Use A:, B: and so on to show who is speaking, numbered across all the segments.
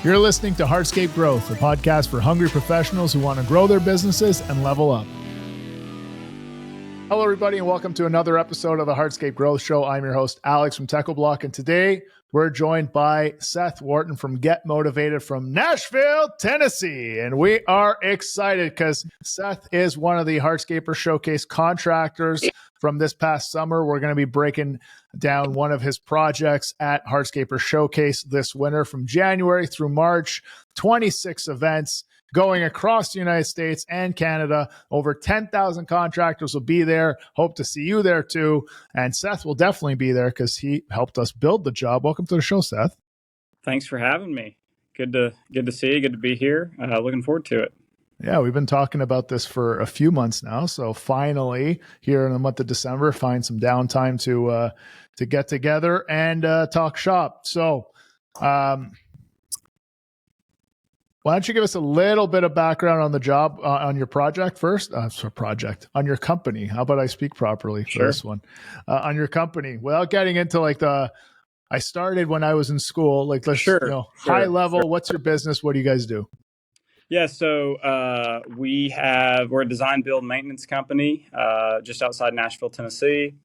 A: You're listening to Hardscape Growth, a podcast for hungry professionals who want to grow their businesses and level up. Hello, everybody, and welcome to another episode of the Hardscape Growth Show. I'm your host, Alex from TechnoBlock, and today we're joined by Seth Wharton from Get Mowtivated from Nashville, Tennessee. And we are excited because Seth is one of the Hardscaper Showcase contractors from this past summer. We're going to be breaking down one of his projects at Hardscaper Showcase this winter from January through March, 26 events going across the United States and Canada. Over 10,000 contractors will be there. Hope to see you there too. And Seth will definitely be there because he helped us build the job. Welcome to the show, Seth.
B: Thanks for having me. Good to see you. Good to be here. Looking forward to it.
A: Yeah, we've been talking about this for a few months now. So finally, here in the month of December, find some downtime to get together and talk shop. So, why don't you give us a little bit of background on the job, on your project first? On your company. How about I speak properly for this one? On your company, without getting into I started when I was in school. High level. What's your business? What do you guys do?
B: Yeah, so we're a design, build, maintenance company just outside Nashville, Tennessee.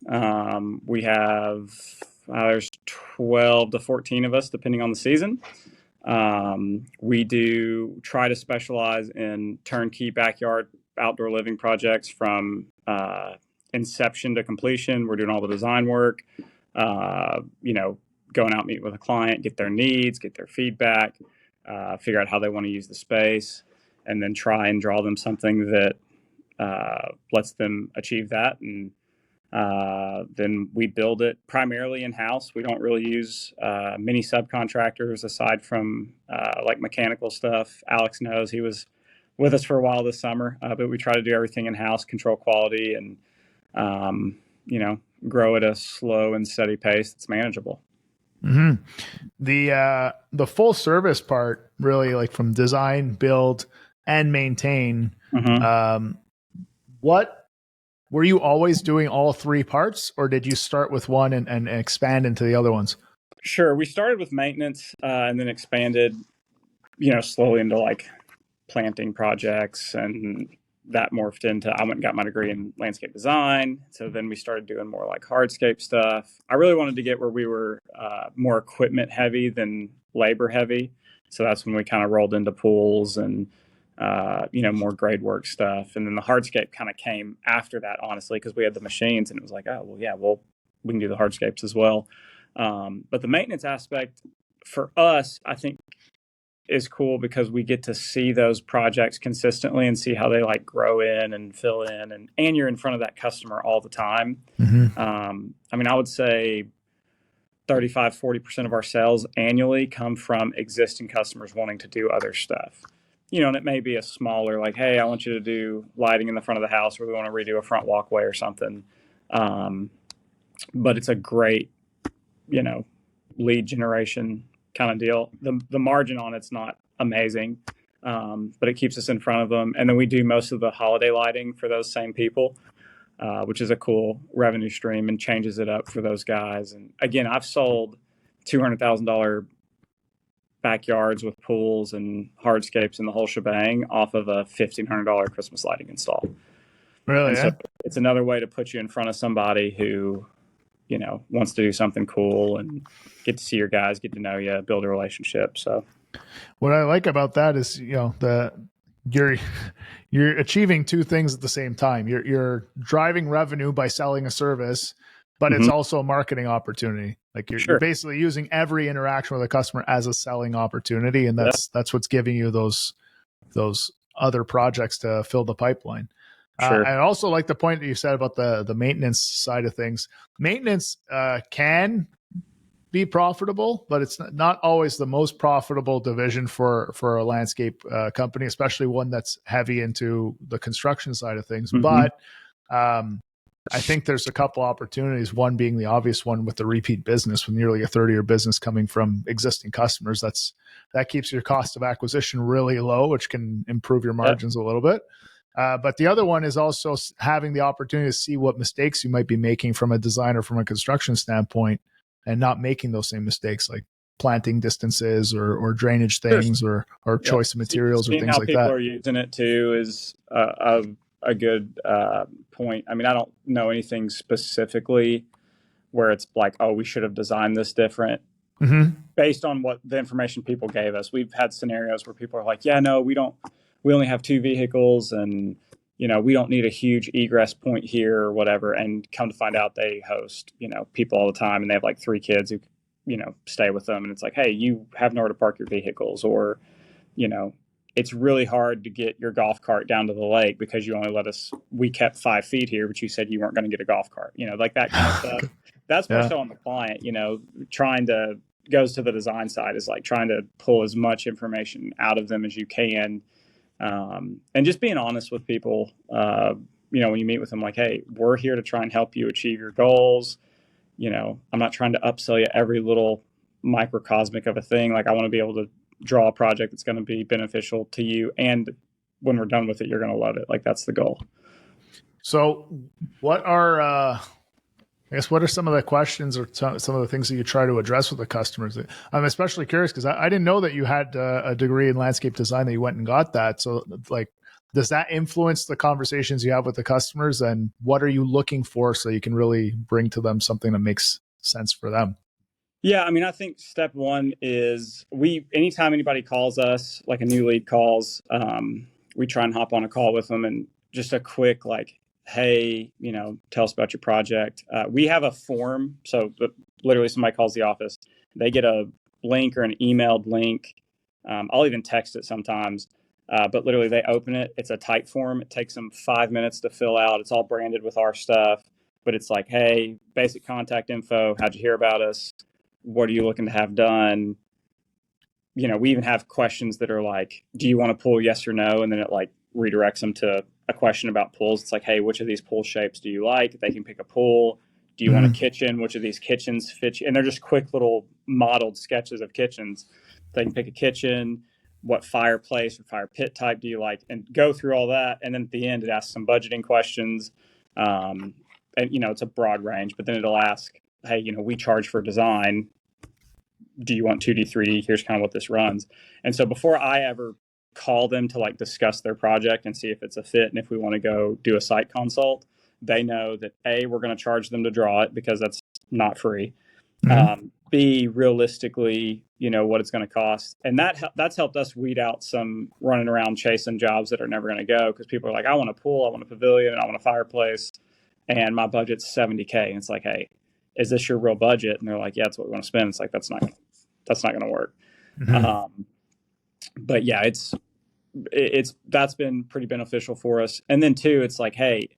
B: We have there's 12 to 14 of us, depending on the season. We do try to specialize in turnkey backyard outdoor living projects from inception to completion. We're doing all the design work, going out, meet with a client, get their needs, get their feedback, figure out how they want to use the space, and then try and draw them something that lets them achieve that. And then we build it primarily in-house. We don't really use many subcontractors aside from like mechanical stuff. Alex knows, he was with us for a while this summer, but we try to do everything in-house, control quality, and grow at a slow and steady pace that's manageable.
A: Mm-hmm. The full service part, really, like from design, build, and maintain.
B: Mm-hmm.
A: What were you always doing, all three parts, or did you start with one and expand into the other ones?
B: Sure, we started with maintenance and then expanded, slowly into like planting projects, and that morphed into, I went and got my degree in landscape design. So then we started doing more like hardscape stuff. I really wanted to get where we were more equipment heavy than labor heavy. So that's when we kind of rolled into pools and, more grade work stuff. And then the hardscape kind of came after that, honestly, because we had the machines and it was like, we can do the hardscapes as well. But the maintenance aspect for us, I think, is cool because we get to see those projects consistently and see how they like grow in and fill in, and you're in front of that customer all the time.
A: Mm-hmm.
B: I would say 35-40% of our sales annually come from existing customers wanting to do other stuff. And it may be a smaller, like, hey, I want you to do lighting in the front of the house, or we want to redo a front walkway or something. But it's a great, lead generation kind of deal. The margin on it's not amazing, but it keeps us in front of them. And then we do most of the holiday lighting for those same people, which is a cool revenue stream and changes it up for those guys. And again, I've sold $200,000 backyards with pools and hardscapes and the whole shebang off of a $1,500 Christmas lighting install.
A: Really?
B: So it's another way to put you in front of somebody who wants to do something cool and get to see your guys, get to know you, build a relationship. So
A: what I like about that is, you're achieving two things at the same time. You're driving revenue by selling a service, but it's also a marketing opportunity. Like you're basically using every interaction with a customer as a selling opportunity. And that's what's giving you those other projects to fill the pipeline. I also like the point that you said about the maintenance side of things. Maintenance can be profitable, but it's not always the most profitable division for a landscape company, especially one that's heavy into the construction side of things. Mm-hmm. But I think there's a couple opportunities, one being the obvious one with the repeat business, with nearly a third of your business coming from existing customers. That keeps your cost of acquisition really low, which can improve your margins a little bit. But the other one is also having the opportunity to see what mistakes you might be making from a design or from a construction standpoint and not making those same mistakes. Like planting distances or drainage
B: Sure.
A: things or
B: Yeah.
A: choice of materials or
B: Seeing
A: things
B: how
A: like
B: people
A: that.
B: are using it too is a good point. I mean, I don't know anything specifically where it's like, oh, we should have designed this different
A: Mm-hmm.
B: based on what the information people gave us. We've had scenarios where people are like, yeah, no, we only have two vehicles and, we don't need a huge egress point here or whatever. And come to find out they host, people all the time and they have like three kids who, stay with them. And it's like, hey, you have nowhere to park your vehicles, or, you know, it's really hard to get your golf cart down to the lake because you only we kept 5 feet here, but you said you weren't going to get a golf cart, like that kind of stuff. That's more
A: Yeah.
B: so on the client, trying to goes to the design side is like trying to pull as much information out of them as you can. And just being honest with people, when you meet with them, like, hey, we're here to try and help you achieve your goals. I'm not trying to upsell you every little microcosmic of a thing. Like, I want to be able to draw a project that's going to be beneficial to you. And when we're done with it, you're going to love it. Like, that's the goal.
A: So what are some of the questions or some of the things that you try to address with the customers? I'm especially curious because I didn't know that you had a degree in landscape design, that you went and got that. So like, does that influence the conversations you have with the customers, and what are you looking for so you can really bring to them something that makes sense for them?
B: Yeah, I mean, I think step one is anytime anybody calls us, like a new lead calls, we try and hop on a call with them and just a quick, like, hey, tell us about your project. We have a form. So literally somebody calls the office, they get a link or an emailed link. I'll even text it sometimes. But literally they open it. It's a type form. It takes them 5 minutes to fill out. It's all branded with our stuff, but it's like, hey, basic contact info. How'd you hear about us? What are you looking to have done? We even have questions that are like, do you want to pull, yes or no? And then it like redirects them to a question about pools. It's like, hey, which of these pool shapes do you like? They can pick a pool. Do you want a kitchen? Which of these kitchens fit you? And they're just quick little modeled sketches of kitchens. They can pick a kitchen. What fireplace or fire pit type do you like? And go through all that. And then at the end, it asks some budgeting questions. And, it's a broad range, but then it'll ask, hey, we charge for design. Do you want 2D, 3D? Here's kind of what this runs. And so before I ever call them to like discuss their project and see if it's a fit and if we want to go do a site consult, they know that A, we're going to charge them to draw it because that's not free. B, realistically, what it's going to cost. And that's helped us weed out some running around chasing jobs that are never going to go, because people are like, I want a pool, I want a pavilion, and I want a fireplace, and my budget's $70K. And it's like, hey, is this your real budget? And they're like, yeah, that's what we want to spend. It's like, that's not going to work. But yeah, that's been pretty beneficial for us. And then two, it's like, hey,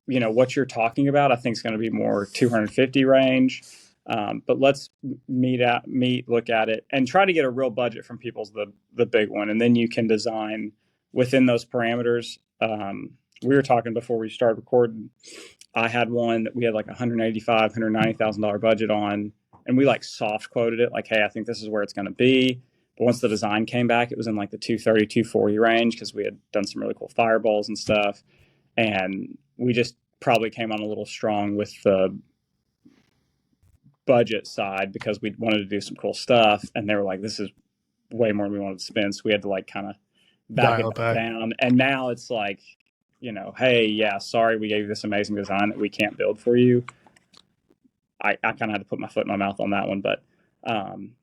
B: what you're talking about, I think is going to be more 250 range. But let's look at it and try to get a real budget from people's the big one. And then you can design within those parameters. We were talking before we started recording. I had one that we had like $185,000, $190,000 budget on, and we like soft quoted it, like, hey, I think this is where it's going to be. But once the design came back, it was in like the 230, 240 range, because we had done some really cool fireballs and stuff. And we just probably came on a little strong with the budget side because we wanted to do some cool stuff. And they were like, this is way more than we wanted to spend. So we had to like kind of back it down. And now it's like, hey, yeah, sorry, we gave you this amazing design that we can't build for you. I kind of had to put my foot in my mouth on that one. But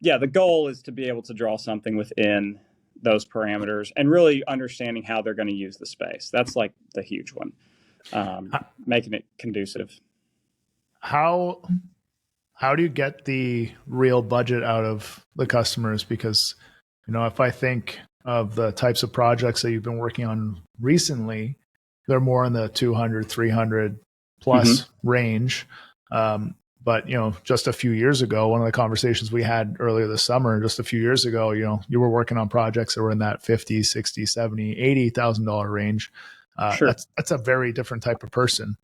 B: yeah, the goal is to be able to draw something within those parameters and really understanding how they're going to use the space. That's like the huge one, making it conducive.
A: How do you get the real budget out of the customers? Because, if I think of the types of projects that you've been working on recently, they're more in the 200, 300 plus range. But, just a few years ago, one of the conversations we had earlier this summer, just a few years ago, you were working on projects that were in that 50, 60, 70, $80,000 range.
B: Sure.
A: That's a very different type of person.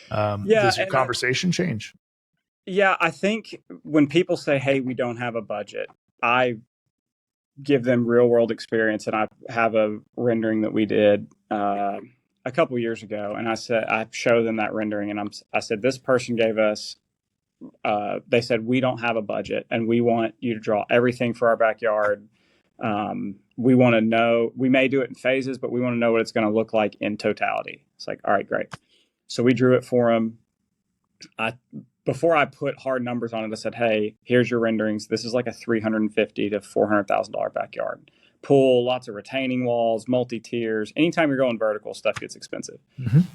A: Does your conversation change?
B: Yeah, I think when people say, hey, we don't have a budget, I give them real world experience. And I have a rendering that we did a couple years ago. And I show them that rendering, and I said, this person gave us they said, we don't have a budget and we want you to draw everything for our backyard. We want to know, we may do it in phases, but we want to know what it's going to look like in totality. It's like, all right, great. So we drew it for them. Before I put hard numbers on it, I said, hey, here's your renderings. This is like a $350,000 to $400,000 backyard. Pool, lots of retaining walls, multi-tiers. Anytime you're going vertical, stuff gets expensive.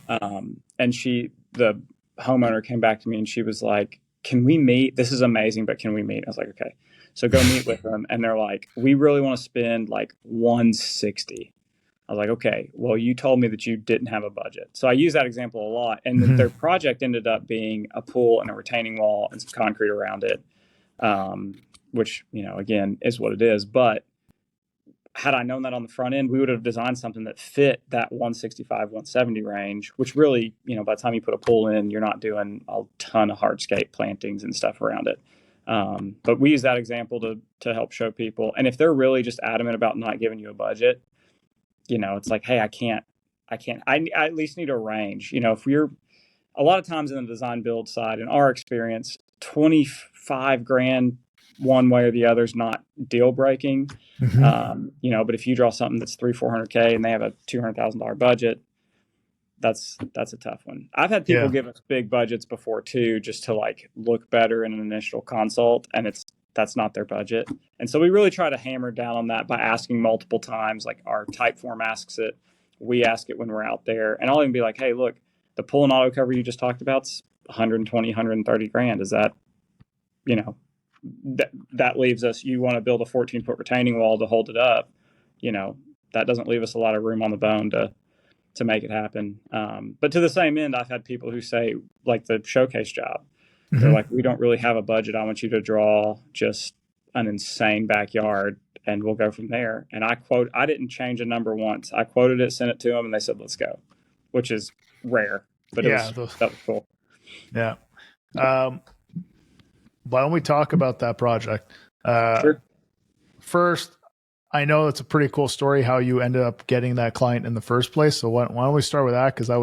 B: And the homeowner came back to me and she was like, can we meet? This is amazing, but can we meet? I was like, okay. So go meet with them. And they're like, we really want to spend like 160. I was like, okay, well, you told me that you didn't have a budget. So I use that example a lot. And their project ended up being a pool and a retaining wall and some concrete around it, which, again, is what it is. But had I known that on the front end, we would have designed something that fit that 165, 170 range, which really, by the time you put a pool in, you're not doing a ton of hardscape plantings and stuff around it. But we use that example to help show people. And if they're really just adamant about not giving you a budget, it's like, hey, I at least need a range. If we're a lot of times in the design build side, in our experience, 25 grand one way or the other is not deal breaking. But if you draw something that's 300-400K and they have a $200,000 budget, that's a tough one. I've had people give us big budgets before too, just to like look better in an initial consult, and that's not their budget. And so we really try to hammer down on that by asking multiple times. Like our type form asks it, we ask it when we're out there, and I'll even be like, hey, look, the pool and auto cover you just talked about's 120, 130 grand. Is that, that leaves us, you want to build a 14-foot retaining wall to hold it up, that doesn't leave us a lot of room on the bone to make it happen. But to the same end, I've had people who say, like the showcase job, they're like, we don't really have a budget. I want you to draw just an insane backyard and we'll go from there. And I didn't change a number once. I quoted it, sent it to them, and they said, let's go, which is rare, but that was cool.
A: Yeah. Why don't we talk about that project?
B: Sure.
A: First, I know it's a pretty cool story how you ended up getting that client in the first place. So why don't we start with that? Because that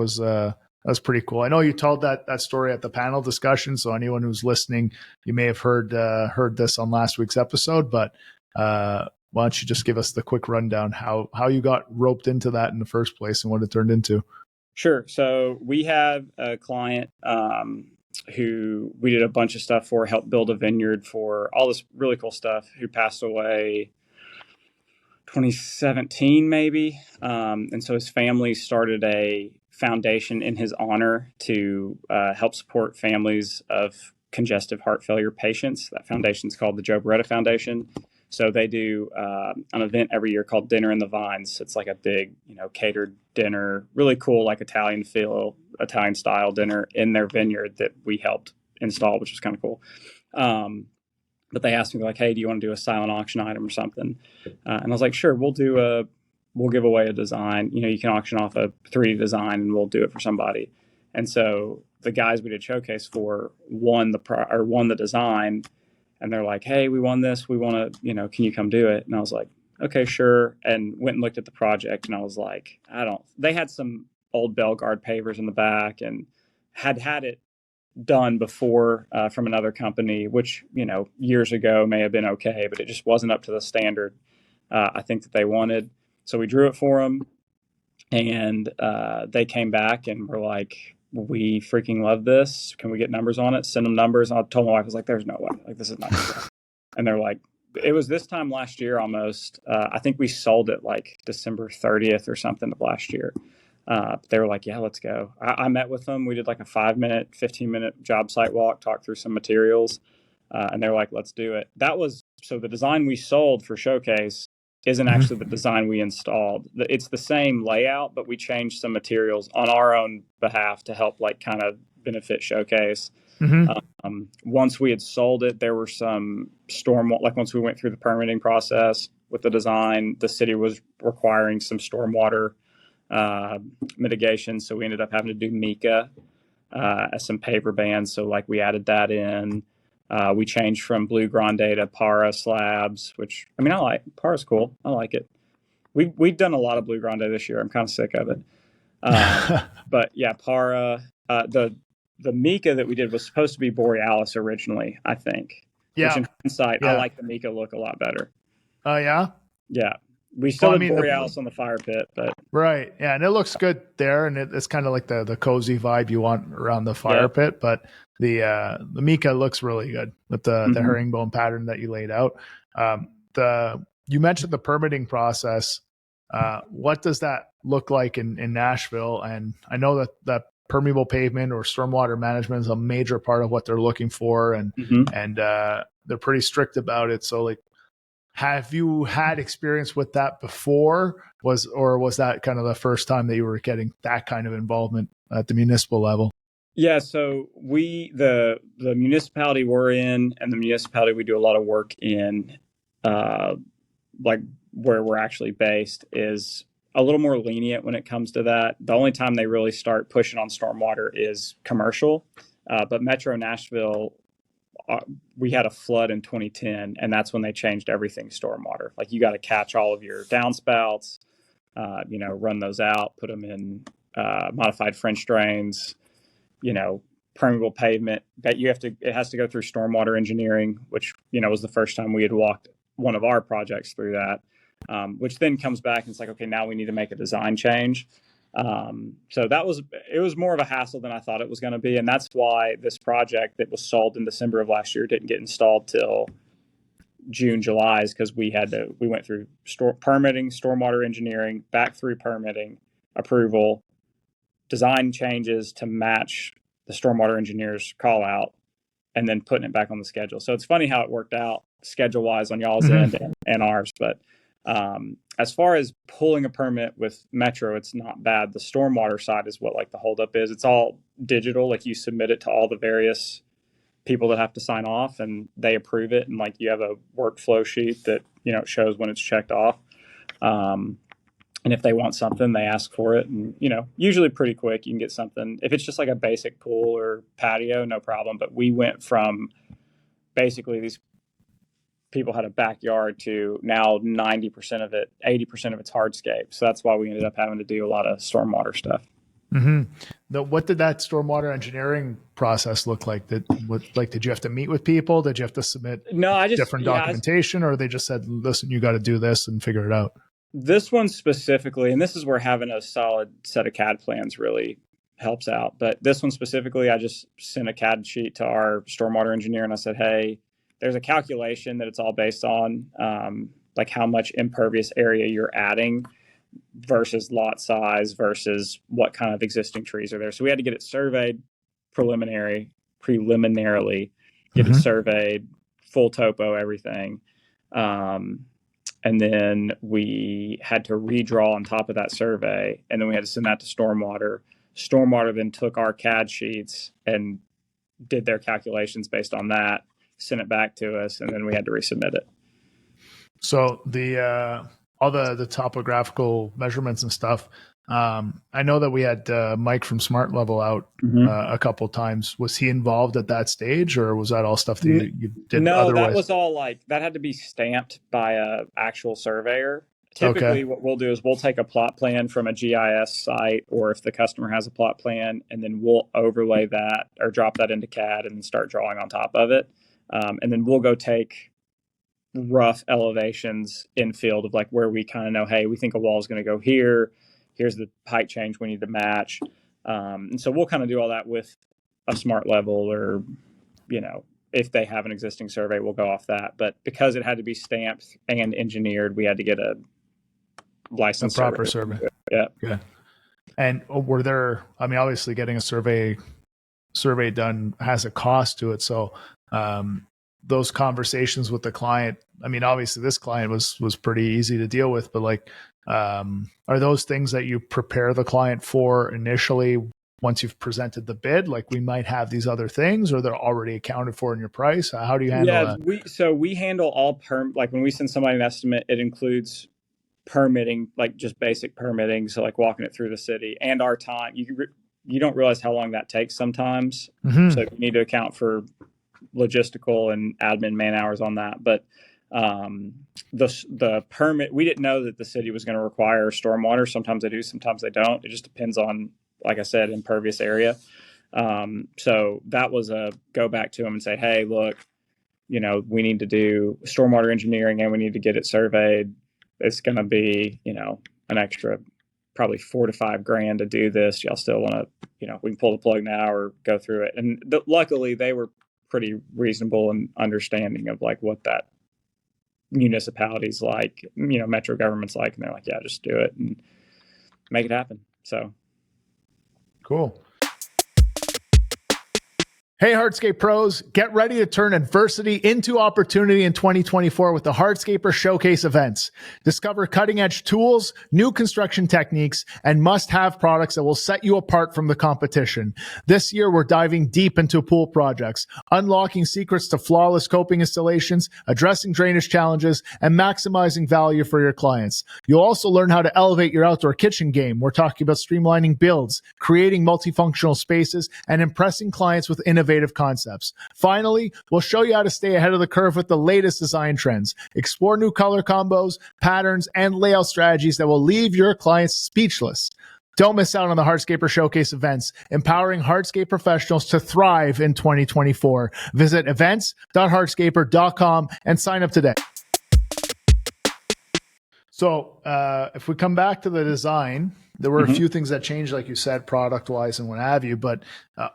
A: was pretty cool. I know you told that story at the panel discussion. So anyone who's listening, you may have heard this on last week's episode. But why don't you just give us the quick rundown how you got roped into that in the first place and what it turned into?
B: Sure. So we have a client who we did a bunch of stuff for, helped build a vineyard for, all this really cool stuff, who passed away 2017 maybe. And so his family started a foundation in his honor to help support families of congestive heart failure patients. That foundation is called the Joe Beretta Foundation. So they do an event every year called Dinner in the Vines. It's like a big, catered dinner, really cool, like Italian style dinner in their vineyard that we helped install, which was kind of cool. But they asked me like, hey, do you want to do a silent auction item or something? And I was like, sure, we'll give away a design. You can auction off a 3D design and we'll do it for somebody. And so the guys we did showcase for won the design. And they're like, hey, we won this. We want to, can you come do it? And I was like, okay, sure. And went and looked at the project. And I was like, they had some old Belgard pavers in the back and had it done before from another company, which, years ago may have been okay, but it just wasn't up to the standard I think that they wanted. So we drew it for them, and they came back and were like, we freaking love this. Can we get numbers on it? Send them numbers. And I told my wife, I was like, there's no way. Like, this is not going to work. And they're like, it was this time last year almost. I think we sold it like December 30th or something of last year. They were like, yeah, let's go. I met with them. We did like a 5-minute, 15-minute job site walk, talked through some materials. And they were like, let's do it. So the design we sold for Showcase isn't actually the design we installed. It's the same layout, but we changed some materials on our own behalf to help like kind of benefit Showcase. Once we had sold it, there were some like once we went through the permitting process with the design, the city was requiring some stormwater mitigation. So we ended up having to do Mica as some paver bands. So like we added that in. We changed from Blue Grande to Para slabs, which, I like. Para's cool. I like it. We've done a lot of Blue Grande this year. I'm kind of sick of it. But yeah, Para, the the mica that we did was supposed to be borealis originally, I think.
A: Yeah.
B: Which in hindsight, I
A: Yeah.
B: like the mica look a lot better.
A: Oh, yeah.
B: Yeah. We still
A: Well, I
B: did
A: mean,
B: borealis on the fire pit, but
A: right. Yeah. And it looks good there. And it's kind of like the cozy vibe you want around the fire pit. But the mica looks really good with the herringbone pattern that you laid out. You mentioned the permitting process. What does that look like in Nashville? And I know that permeable pavement or stormwater management is a major part of what they're looking for, and they're pretty strict about it. So, like, have you had experience with that before? Was that kind of the first time that you were getting that kind of involvement at the municipal level?
B: Yeah, so the municipality we're in and the municipality we do a lot of work in, like where we're actually based, is a little more lenient when it comes to that. The only time they really start pushing on stormwater is commercial. But Metro Nashville, we had a flood in 2010, and that's when they changed everything stormwater. Like, you got to catch all of your downspouts, run those out, put them in modified French drains, permeable pavement. That it has to go through stormwater engineering, which, was the first time we had walked one of our projects through that, which then comes back and it's like, okay, now we need to make a design change. So it was more of a hassle than I thought it was going to be. And that's why this project that was sold in December of last year didn't get installed till June, July, is because we went through permitting, stormwater engineering, back through permitting, approval, design changes to match the stormwater engineer's call out, and then putting it back on the schedule. So it's funny how it worked out schedule wise on y'all's end and ours. But as far as pulling a permit with Metro, it's not bad. The stormwater side is what like the holdup is. It's all digital. Like, you submit it to all the various people that have to sign off, and they approve it. And like, you have a workflow sheet that, shows when it's checked off. And if they want something, they ask for it. And, usually pretty quick, you can get something. If it's just like a basic pool or patio, no problem. But we went from basically these people had a backyard to now 90% of it, 80% of it's hardscape. So that's why we ended up having to do a lot of stormwater stuff.
A: What did that stormwater engineering process look like? Did you have to meet with people? Did you have to submit different documentation, or they just said, listen, you got to do this and figure it out?
B: This one specifically, and this is where having a solid set of CAD plans really helps out. But this one specifically, I just sent a CAD sheet to our stormwater engineer and I said, hey, there's a calculation that it's all based on, like how much impervious area you're adding versus lot size versus what kind of existing trees are there. So we had to get it surveyed preliminarily, get it surveyed, full topo, everything. And then we had to redraw on top of that survey, and then we had to send that to stormwater. Stormwater then took our CAD sheets and did their calculations based on that, sent it back to us, and then we had to resubmit it.
A: So all the topographical measurements and stuff. I know that we had Mike from Smart Level out a couple of times. Was he involved at that stage, or was that all stuff that you did?
B: No,
A: otherwise?
B: That was all that had to be stamped by a actual surveyor. Typically, what we'll do is we'll take a plot plan from a GIS site, or if the customer has a plot plan, and then we'll overlay that or drop that into CAD and start drawing on top of it. And then we'll go take rough elevations in field of like where we kind of know, hey, we think a wall is going to go here. Here's the height change we need to match. And so we'll kind of do all that with a Smart Level, or, if they have an existing survey, we'll go off that. But because it had to be stamped and engineered, we had to get a license.
A: A proper survey. Yeah. And were there, obviously getting a survey done has a cost to it. So those conversations with the client, obviously this client was pretty easy to deal with, but like, are those things that you prepare the client for initially once you've presented the bid? Like, we might have these other things, or they're already accounted for in your price. How do you handle that?
B: We handle all like when we send somebody an estimate, it includes permitting, like just basic permitting. So like walking it through the city and our time. You don't realize how long that takes sometimes. So you need to account for logistical and admin man hours on that. But the permit, we didn't know that the city was going to require stormwater. Sometimes they do, sometimes they don't. It just depends on, like I said, impervious area. So that was a go back to them and say, hey, look, we need to do stormwater engineering and we need to get it surveyed. It's going to be, an extra probably $4,000 to $5,000 to do this. Y'all still want to, we can pull the plug now or go through it. And luckily they were pretty reasonable and understanding of like what that municipality's like, metro government's like, and they're like, yeah, just do it and make it happen. So
A: cool. Hey, Hardscape pros, get ready to turn adversity into opportunity in 2024 with the Hardscaper Showcase events. Discover cutting-edge tools, new construction techniques, and must-have products that will set you apart from the competition. This year, we're diving deep into pool projects, unlocking secrets to flawless coping installations, addressing drainage challenges, and maximizing value for your clients. You'll also learn how to elevate your outdoor kitchen game. We're talking about streamlining builds, creating multifunctional spaces, and impressing clients with innovative concepts. Finally, we'll show you how to stay ahead of the curve with the latest design trends. Explore new color combos, patterns, and layout strategies that will leave your clients speechless. Don't miss out on the Hardscaper Showcase events, empowering Hardscape professionals to thrive in 2024. Visit events.hardscaper.com and sign up today. So if we come back to the design, there were a few things that changed, like you said, product wise and what have you. But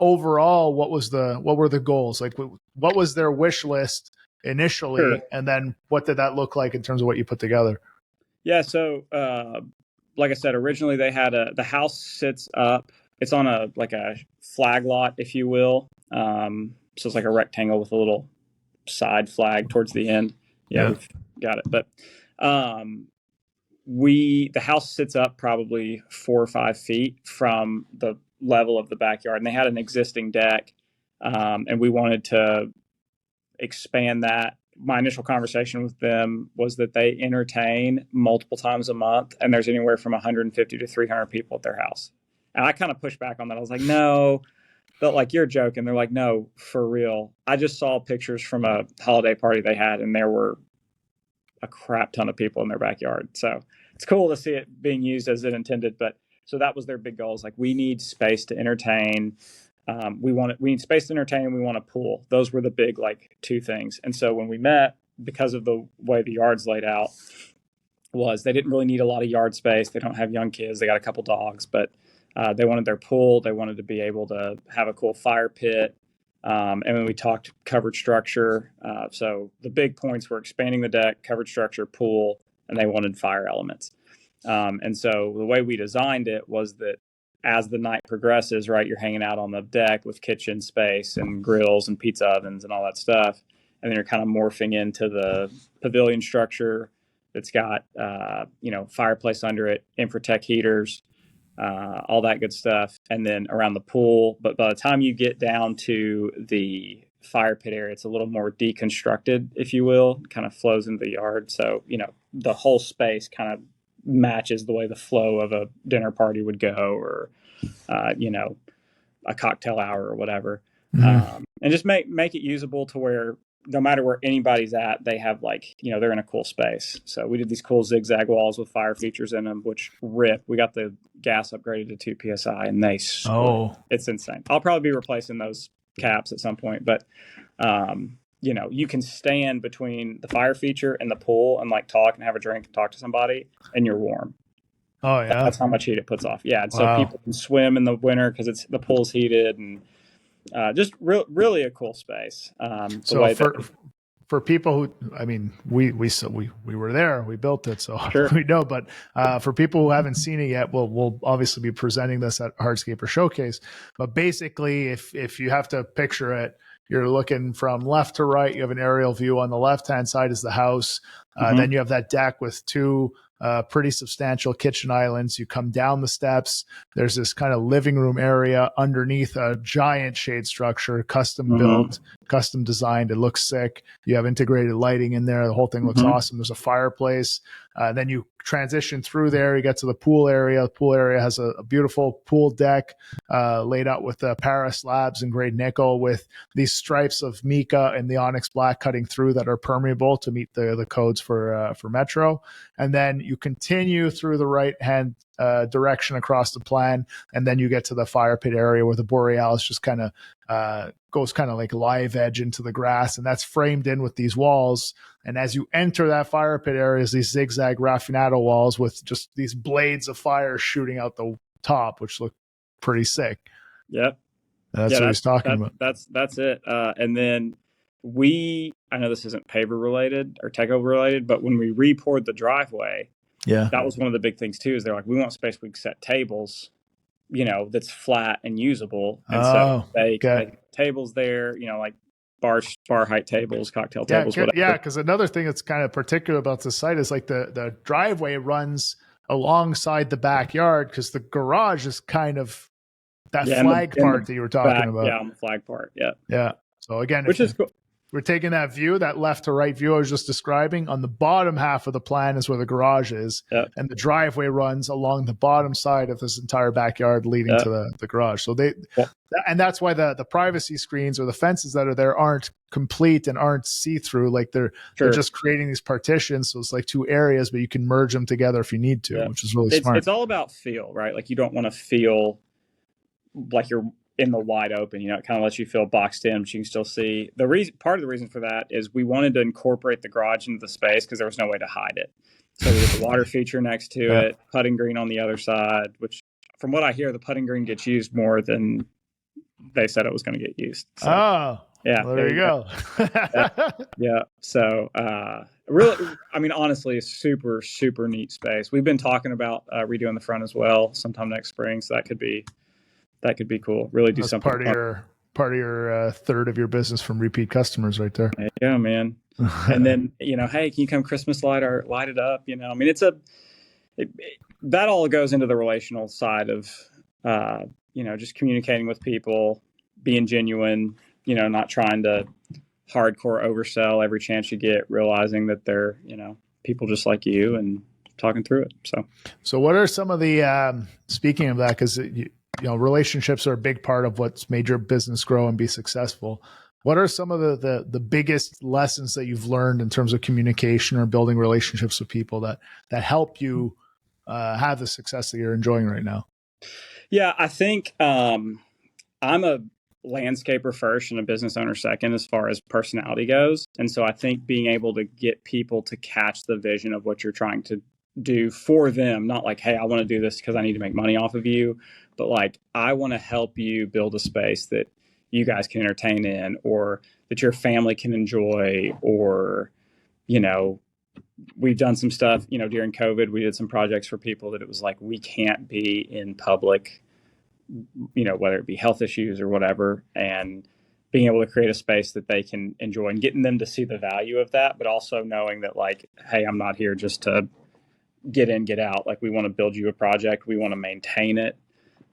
A: overall, what were the goals? Like, what was their wish list initially,
B: Sure.
A: and then what did that look like in terms of what you put together?
B: Yeah. So, like I said, originally they had the house sits up. It's on a flag lot, if you will. So it's like a rectangle with a little side flag towards the end. Yeah. We've got it. But the house sits up probably 4 or 5 feet from the level of the backyard, and they had an existing deck, and we wanted to expand that. My initial conversation with them was that they entertain multiple times a month, and there's anywhere from 150 to 300 people at their house. And I kind of pushed back on that. I was like, no, but like, you're joking. They're like, no, for real. I just saw pictures from a holiday party they had, and there were a crap ton of people in their backyard. So it's cool to see it being used as it intended. But so that was their big goal. Is like, we need space to entertain. We need space to entertain, and we want a pool. Those were the big 2 things. And so when we met, because of the way the yard's laid out, was they didn't really need a lot of yard space. They don't have young kids. They got a couple dogs, but they wanted their pool. They wanted to be able to have a cool fire pit. And then we talked covered structure. So the big points were expanding the deck, covered structure, pool, and they wanted fire elements. And so the way we designed it was that as the night progresses, right, you're hanging out on the deck with kitchen space and grills and pizza ovens and all that stuff. And then you're kind of morphing into the pavilion structure that's got, fireplace under it, Infratech heaters, all that good stuff. And then around the pool. But by the time you get down to the fire pit area, it's a little more deconstructed, if you will, kind of flows into the yard. So, the whole space kind of matches the way the flow of a dinner party would go, or, a cocktail hour or whatever. And just make it usable to where no matter where anybody's at, they have they're in a cool space. So we did these cool zigzag walls with fire features in them, which rip. We got the gas upgraded to 2 PSI and they split. It's insane. I'll probably be replacing those caps at some point, but you can stand between the fire feature and the pool and talk and have a drink and talk to somebody, and you're warm.
A: Oh yeah,
B: that's how much heat it puts off. Yeah, and so people can swim in the winter because the pool's heated, and just really a cool space.
A: So for people who, I mean, we were there, we built it, so sure. We know. But for people who haven't seen it yet, we'll obviously be presenting this at Hardscaper Showcase. But basically, if you have to picture it, you're looking from left to right. You have an aerial view. On the left-hand side is the house. Then you have that deck with 2 pretty substantial kitchen islands. You come down the steps. There's this kind of living room area underneath a giant shade structure, custom built, custom designed. It looks sick. You have integrated lighting in there. The whole thing looks awesome. There's a fireplace. Then you transition through there. You get to the pool area. The pool area has a beautiful pool deck laid out with Paris slabs and grade nickel with these stripes of mica and the onyx black cutting through that are permeable to meet the codes for Metro. And then you continue through the right-hand direction across the plan, and then you get to the fire pit area where the borealis just kind of goes kind of like live edge into the grass, and that's framed in with these walls. And as you enter that fire pit area, is these zigzag raffinado walls with just these blades of fire shooting out the top, which look pretty sick.
B: Yep.
A: That's what he's talking about.
B: That's it. And then I know this isn't paver related or Teco related, but when we re-poured the driveway, that was one of the big things too, is they're like, we want space we can set tables, that's flat and usable. And so they tables there, like bar height tables, cocktail tables, whatever.
A: Yeah, because another thing that's kind of particular about the site is like the driveway runs alongside the backyard, because the garage is kind of that flag part that you were talking about.
B: Yeah, on the flag part. Yeah.
A: Yeah. So again,
B: which is cool.
A: We're taking that view, that left to right view I was just describing. On the bottom half of the plan is where the garage is. Yep. And the driveway runs along the bottom side of this entire backyard leading to the garage. So and that's why the privacy screens or the fences that are there aren't complete and aren't see-through. Like they're just creating these partitions. So it's like two areas, but you can merge them together if you need to, which is really smart.
B: It's all about feel, right? Like you don't want to feel like you're in the wide open, it kind of lets you feel boxed in, but you can still see. Part of the reason for that is we wanted to incorporate the garage into the space because there was no way to hide it. So we did the water feature next to it, putting green on the other side, which from what I hear, the putting green gets used more than they said it was going to get used. So,
A: yeah, well, there you go.
B: Yeah. So, really, I mean, honestly, a super, super neat space. We've been talking about redoing the front as well sometime next spring. So that could be cool. Really do something.
A: Part of your third of your business from repeat customers right there.
B: There you go, man. And then, hey, can you come Christmas light it up? I mean, that all goes into the relational side of, just communicating with people, being genuine, not trying to hardcore oversell every chance you get, realizing that they're, people just like you and talking through it. So
A: what are some of the, speaking of that, because relationships are a big part of what's made your business grow and be successful. What are some of the biggest lessons that you've learned in terms of communication or building relationships with people that help you have the success that you're enjoying right now?
B: Yeah, I think I'm a landscaper first and a business owner second as far as personality goes. And so I think being able to get people to catch the vision of what you're trying to do for them, not like, hey, I want to do this because I need to make money off of you, but like, I want to help you build a space that you guys can entertain in, or that your family can enjoy, or, we've done some stuff, during COVID, we did some projects for people that it was like, we can't be in public, whether it be health issues or whatever, and being able to create a space that they can enjoy and getting them to see the value of that, but also knowing that like, hey, I'm not here just to get in, get out. Like we want to build you a project. We want to maintain it.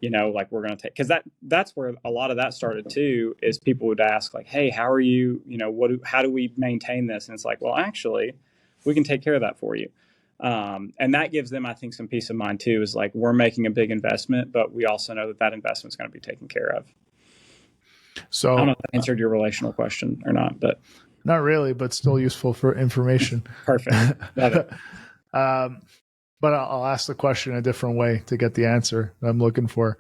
B: Like we're going to take, because that's where a lot of that started too, is people would ask like, hey, how are you, how do we maintain this? And it's like, well, actually we can take care of that for you. And that gives them, I think, some peace of mind too, is like, we're making a big investment, but we also know that investment is going to be taken care of. So I don't know if I answered your relational question or not, but
A: not really, but still useful for information.
B: Perfect. Love it.
A: But I'll ask the question a different way to get the answer I'm looking for.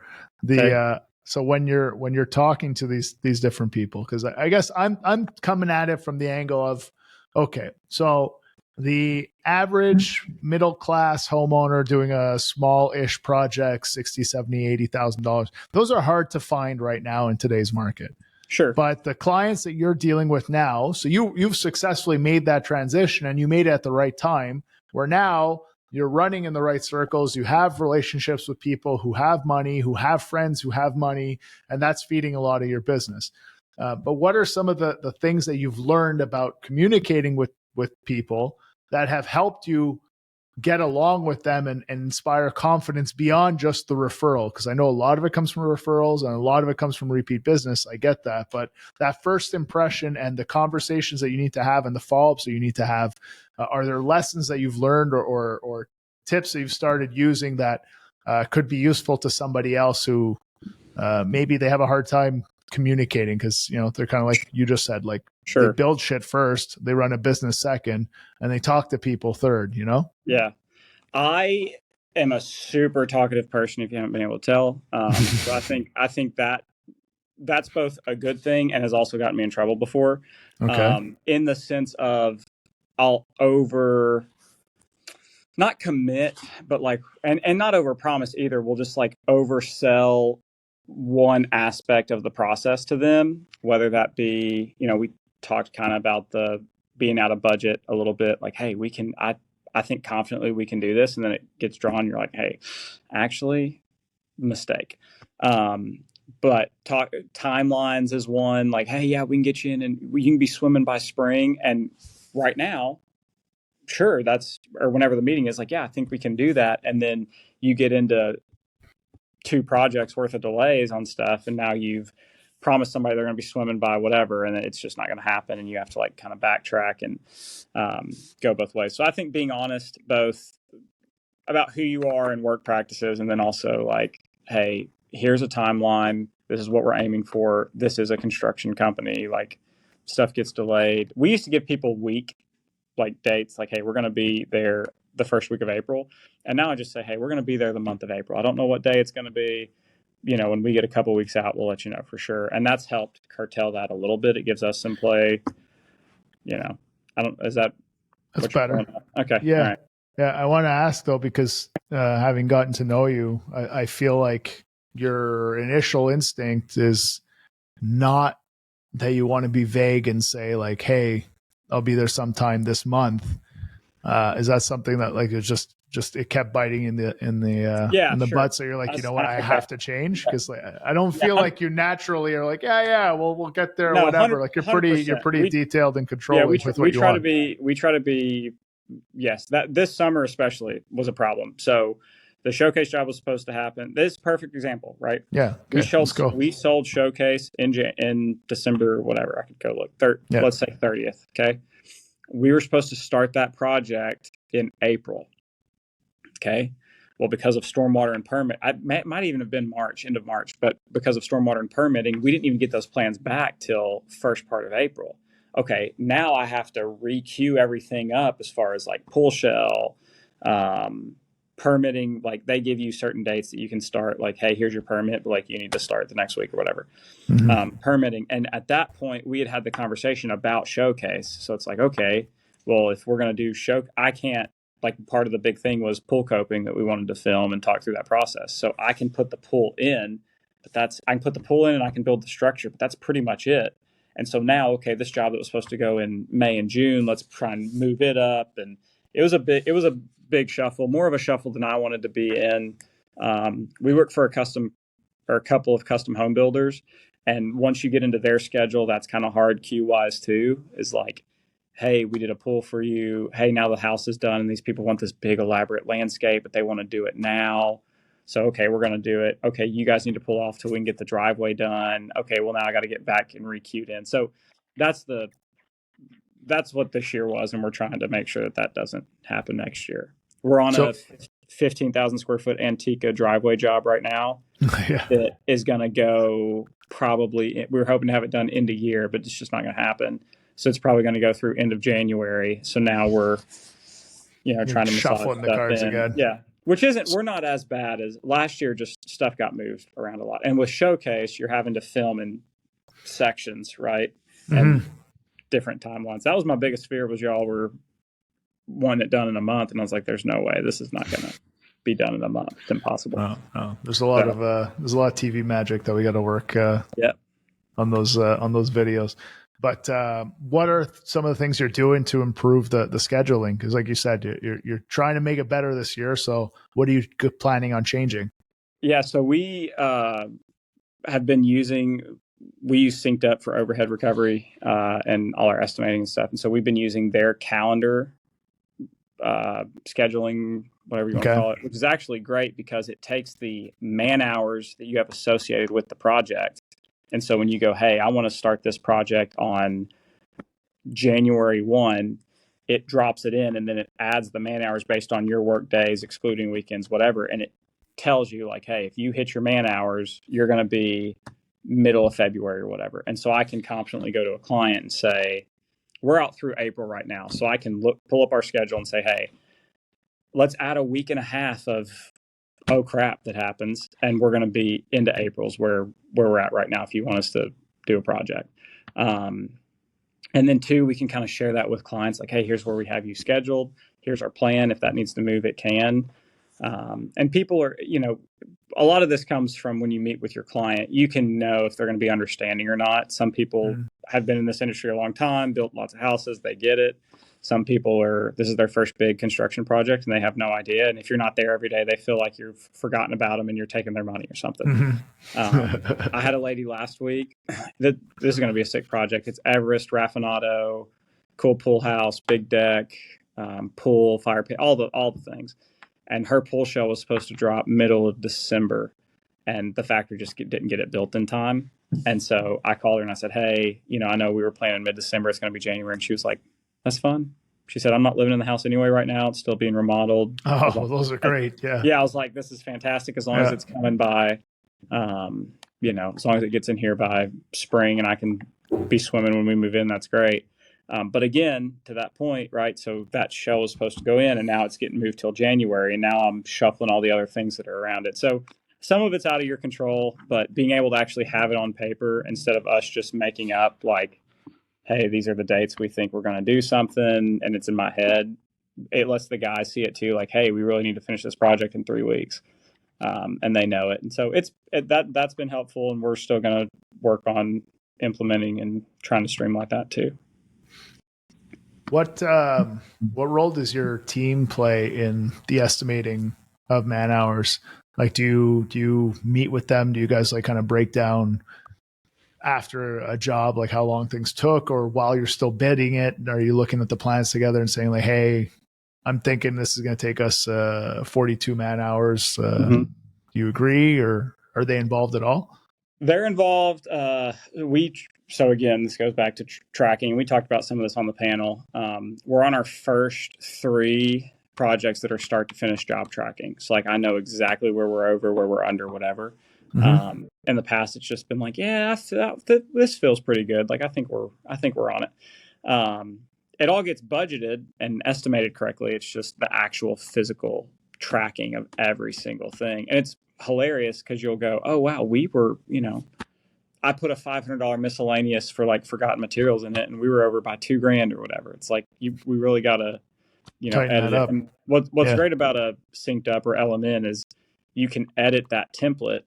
A: So when you're talking to these different people, because I guess I'm coming at it from the angle of, okay, so the average middle class homeowner doing a small-ish project, $60,000, $70,000, $80,000, those are hard to find right now in today's market.
B: Sure.
A: But the clients that you're dealing with now, so you've successfully made that transition, and you made it at the right time, where now you're running in the right circles. You have relationships with people who have money, who have friends who have money, and that's feeding a lot of your business. But what are some of the things that you've learned about communicating with people that have helped you get along with them and inspire confidence beyond just the referral? Because I know a lot of it comes from referrals and a lot of it comes from repeat business. I get that. But that first impression and the conversations that you need to have and the follow-ups that you need to have, are there lessons that you've learned or tips that you've started using that could be useful to somebody else who maybe they have a hard time communicating? Because they're kind of like you just said, like,
B: sure,
A: they build shit first, they run a business second, and they talk to people third.
B: Yeah, I am a super talkative person, if you haven't been able to tell. So I think that that's both a good thing and has also gotten me in trouble before.
A: Okay.
B: In the sense of I'll not commit, but like, and not over promise either. We'll just like oversell one aspect of the process to them, whether that be, we talked kind of about the being out of budget a little bit, like, hey, I think confidently we can do this. And then it gets drawn. You're like, hey, actually, mistake. But timelines is one, like, hey, yeah, we can get you in and you can be swimming by spring. And right now, sure, or whenever the meeting is, like, yeah, I think we can do that. And then you get into 2 projects worth of delays on stuff. And now you've promised somebody they're going to be swimming by whatever, and it's just not going to happen. And you have to like kind of backtrack and go both ways. So I think being honest, both about who you are and work practices, and then also like, hey, here's a timeline. This is what we're aiming for. This is a construction company. Like, stuff gets delayed. We used to give people week like dates, like, hey, we're going to be there the first week of April. And now I just say, hey, we're going to be there the month of April. I don't know what day it's going to be. When we get a couple weeks out, we'll let you know for sure. And that's helped curtail that a little bit. It gives us some play. Is that
A: That's better.
B: Okay.
A: Yeah.
B: All right.
A: Yeah. I want to ask though, because having gotten to know you, I feel like your initial instinct is not that you want to be vague and say like, hey, I'll be there sometime this month. Is that something that like it's just it kept biting in the
B: sure.
A: butt? So you're like, you know what, I have to change, because like I don't feel like you naturally are like, yeah, we'll get there, or whatever. Like you're pretty detailed and controlling with what you want.
B: We try to be. Yes, that this summer especially was a problem. So the showcase job was supposed to happen. This is a perfect example, right?
A: Yeah. Okay,
B: we sold showcase in December, whatever. I could go look. Let's say 30th. Okay. We were supposed to start that project in April. Okay. Well, because of stormwater and permit, it might even have been end of March, but because of stormwater and permitting, we didn't even get those plans back till first part of April. Okay. Now I have to re-queue everything up as far as like pool shell, permitting. Like they give you certain dates that you can start, like, hey, here's your permit, but like you need to start the next week or whatever. Permitting. And at that point we had the conversation about showcase. So it's like, okay, well, if we're going to do I can't, like, part of the big thing was pool coping that we wanted to film and talk through that process. So I can put the pool in, I can put the pool in and I can build the structure, but that's pretty much it. And so now, okay, this job that was supposed to go in May and June, let's try and move it up. And it was a big shuffle, more of a shuffle than I wanted to be in. We work for a couple of custom home builders. And once you get into their schedule, that's kind of hard queue wise too, is like, hey, we did a pool for you. Hey, now the house is done and these people want this big elaborate landscape, but they want to do it now. So, okay, we're going to do it. Okay, you guys need to pull off till we can get the driveway done. Okay, well, now I got to get back and re-queued in. So that's what this year was, and we're trying to make sure that doesn't happen next year. We're on a 15,000 square foot Antica driveway job right now.
A: Yeah.
B: That is going to go probably, we were hoping to have it done end of year, but it's just not going to happen. So it's probably going to go through end of January. So now we're, trying to
A: shuffling the cards again.
B: Yeah. We're not as bad as last year. Just stuff got moved around a lot. And with showcase, you're having to film in sections, right? And different timelines. That was my biggest fear, was y'all were wanting it done in a month. And I was like, there's no way this is not going to be done in a month. It's impossible.
A: No. There's a lot of TV magic that we got to work on those videos. But what are some of the things you're doing to improve the scheduling? Because like you said, you're trying to make it better this year. So what are you planning on changing?
B: Yeah, so we have been we use Synced Up for overhead recovery and all our estimating and stuff. And so we've been using their calendar scheduling, whatever you want to call it, which is actually great because it takes the man hours that you have associated with the project. And so when you go, hey, I want to start this project on January 1, it drops it in and then it adds the man hours based on your work days, excluding weekends, whatever. And it tells you like, hey, if you hit your man hours, you're going to be middle of February or whatever. And so I can confidently go to a client and say, we're out through April right now. So I can pull up our schedule and say, hey, let's add a week and a half of, oh crap, that happens. And we're going to be into April's where we're at right now if you want us to do a project. And then two, we can kind of share that with clients like, hey, here's where we have you scheduled. Here's our plan. If that needs to move, it can. And people are, a lot of this comes from when you meet with your client. You can know if they're going to be understanding or not. Some people have been in this industry a long time, built lots of houses, they get it. Some people this is their first big construction project and they have no idea. And if you're not there every day, they feel like you've forgotten about them and you're taking their money or something. I had a lady last week that this is going to be a sick project. It's Everest, Raffinado, cool pool house, big deck, pool, fire pit, all the things. And her pool shell was supposed to drop middle of December, and the factory just didn't get it built in time. And so I called her and I said, hey, I know we were planning mid-December. It's going to be January. And she was like, that's fun. She said, I'm not living in the house anyway right now. It's still being remodeled.
A: Oh,
B: like,
A: those are great. Yeah.
B: Yeah. I was like, this is fantastic. As long as it's coming by, as long as it gets in here by spring and I can be swimming when we move in, that's great. But again, to that point, right? So that shell was supposed to go in and now it's getting moved till January. And now I'm shuffling all the other things that are around it. So some of it's out of your control, but being able to actually have it on paper instead of us just making up like, hey, these are the dates we think we're going to do something. And it's in my head. It lets the guys see it too. Like, hey, we really need to finish this project in 3 weeks. And they know it. And so that's been helpful. And we're still going to work on implementing and trying to streamline that too.
A: What role does your team play in the estimating of man hours? Like, do you meet with them? Do you guys like kind of break down after a job, like how long things took, or while you're still bidding it? Are you looking at the plans together and saying like, hey, I'm thinking this is going to take us 42 man hours. Do you agree, or are they involved at all?
B: They're involved. So again, this goes back to tracking. We talked about some of this on the panel. We're on our first 3 projects that are start to finish job tracking. So like I know exactly where we're over, where we're under, whatever. In the past, it's just been like, yeah, this feels pretty good. Like I think we're on it. It all gets budgeted and estimated correctly. It's just the actual physical tracking of every single thing, and it's hilarious because you'll go, oh wow, we were, I put a $500 miscellaneous for like forgotten materials in it, and we were over by $2,000 or whatever. It's like we really gotta, edit it. And what's great about a synced up or LMN is you can edit that template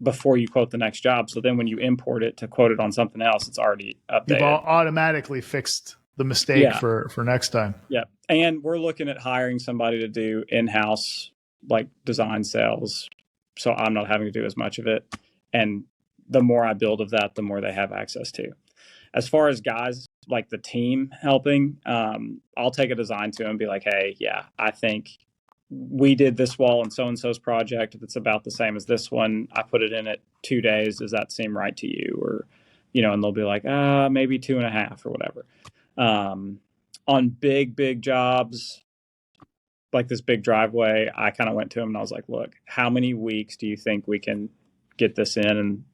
B: before you quote the next job. So then when you import it to quote it on something else, it's already updated.
A: You've automatically fixed the mistake for next time.
B: Yeah. And we're looking at hiring somebody to do in-house like design sales. So I'm not having to do as much of it. And the more I build of that, the more they have access to. As far as guys, like the team helping, I'll take a design to them and be like, hey, yeah, I think we did this wall in so-and-so's project that's about the same as this one. I put it in at 2 days. Does that seem right to you? Or, and they'll be like, maybe 2.5 or whatever. On big jobs, like this big driveway, I kind of went to them and I was like, look, how many weeks do you think we can get this in? And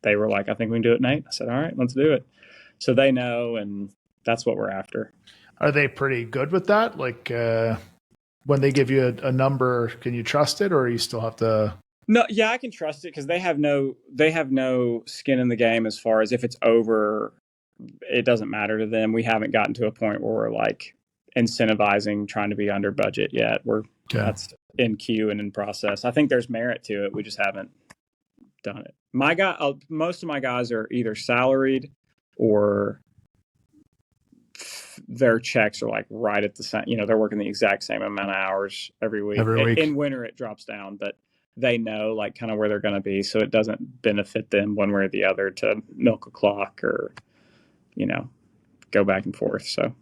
B: they were like, I think we can do it in 8. I said, all right, let's do it. So they know, and that's what we're after.
A: Are they pretty good with that? Like when they give you a number, can you trust it, or you still have to?
B: No, yeah, I can trust it because they have no skin in the game as far as if it's over, it doesn't matter to them. We haven't gotten to a point where we're like incentivizing trying to be under budget yet. That's in queue and in process. I think there's merit to it. We just haven't done it. Most of my guys are either salaried or their checks are like right at the same, they're working the exact same amount of hours every week. In winter, it drops down, but they know like kind of where they're going to be. So it doesn't benefit them one way or the other to milk a clock or, go back and forth. So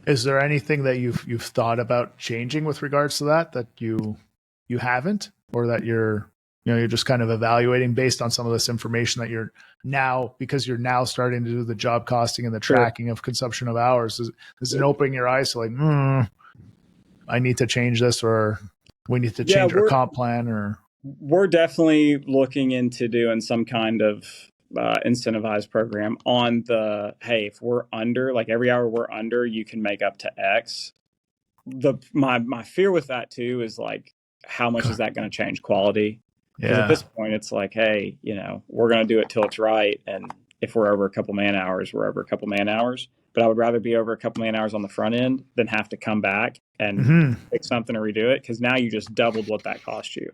A: is there anything that you've thought about changing with regards to that you haven't, or that you're just kind of evaluating based on some of this information that you're now, because you're now starting to do the job costing and the tracking of consumption of hours? Is it opening your eyes to like, I need to change this, or we need to change our comp plan? Or
B: we're definitely looking into doing some kind of incentivized program on the, hey, if we're under, like every hour we're under, you can make up to X. my fear with that too is like, how much is that going to change quality? Because at this point, it's like, hey, we're going to do it till it's right. And if we're over a couple man hours, we're over a couple man hours. But I would rather be over a couple man hours on the front end than have to come back and fix something or redo it, because now you just doubled what that cost you.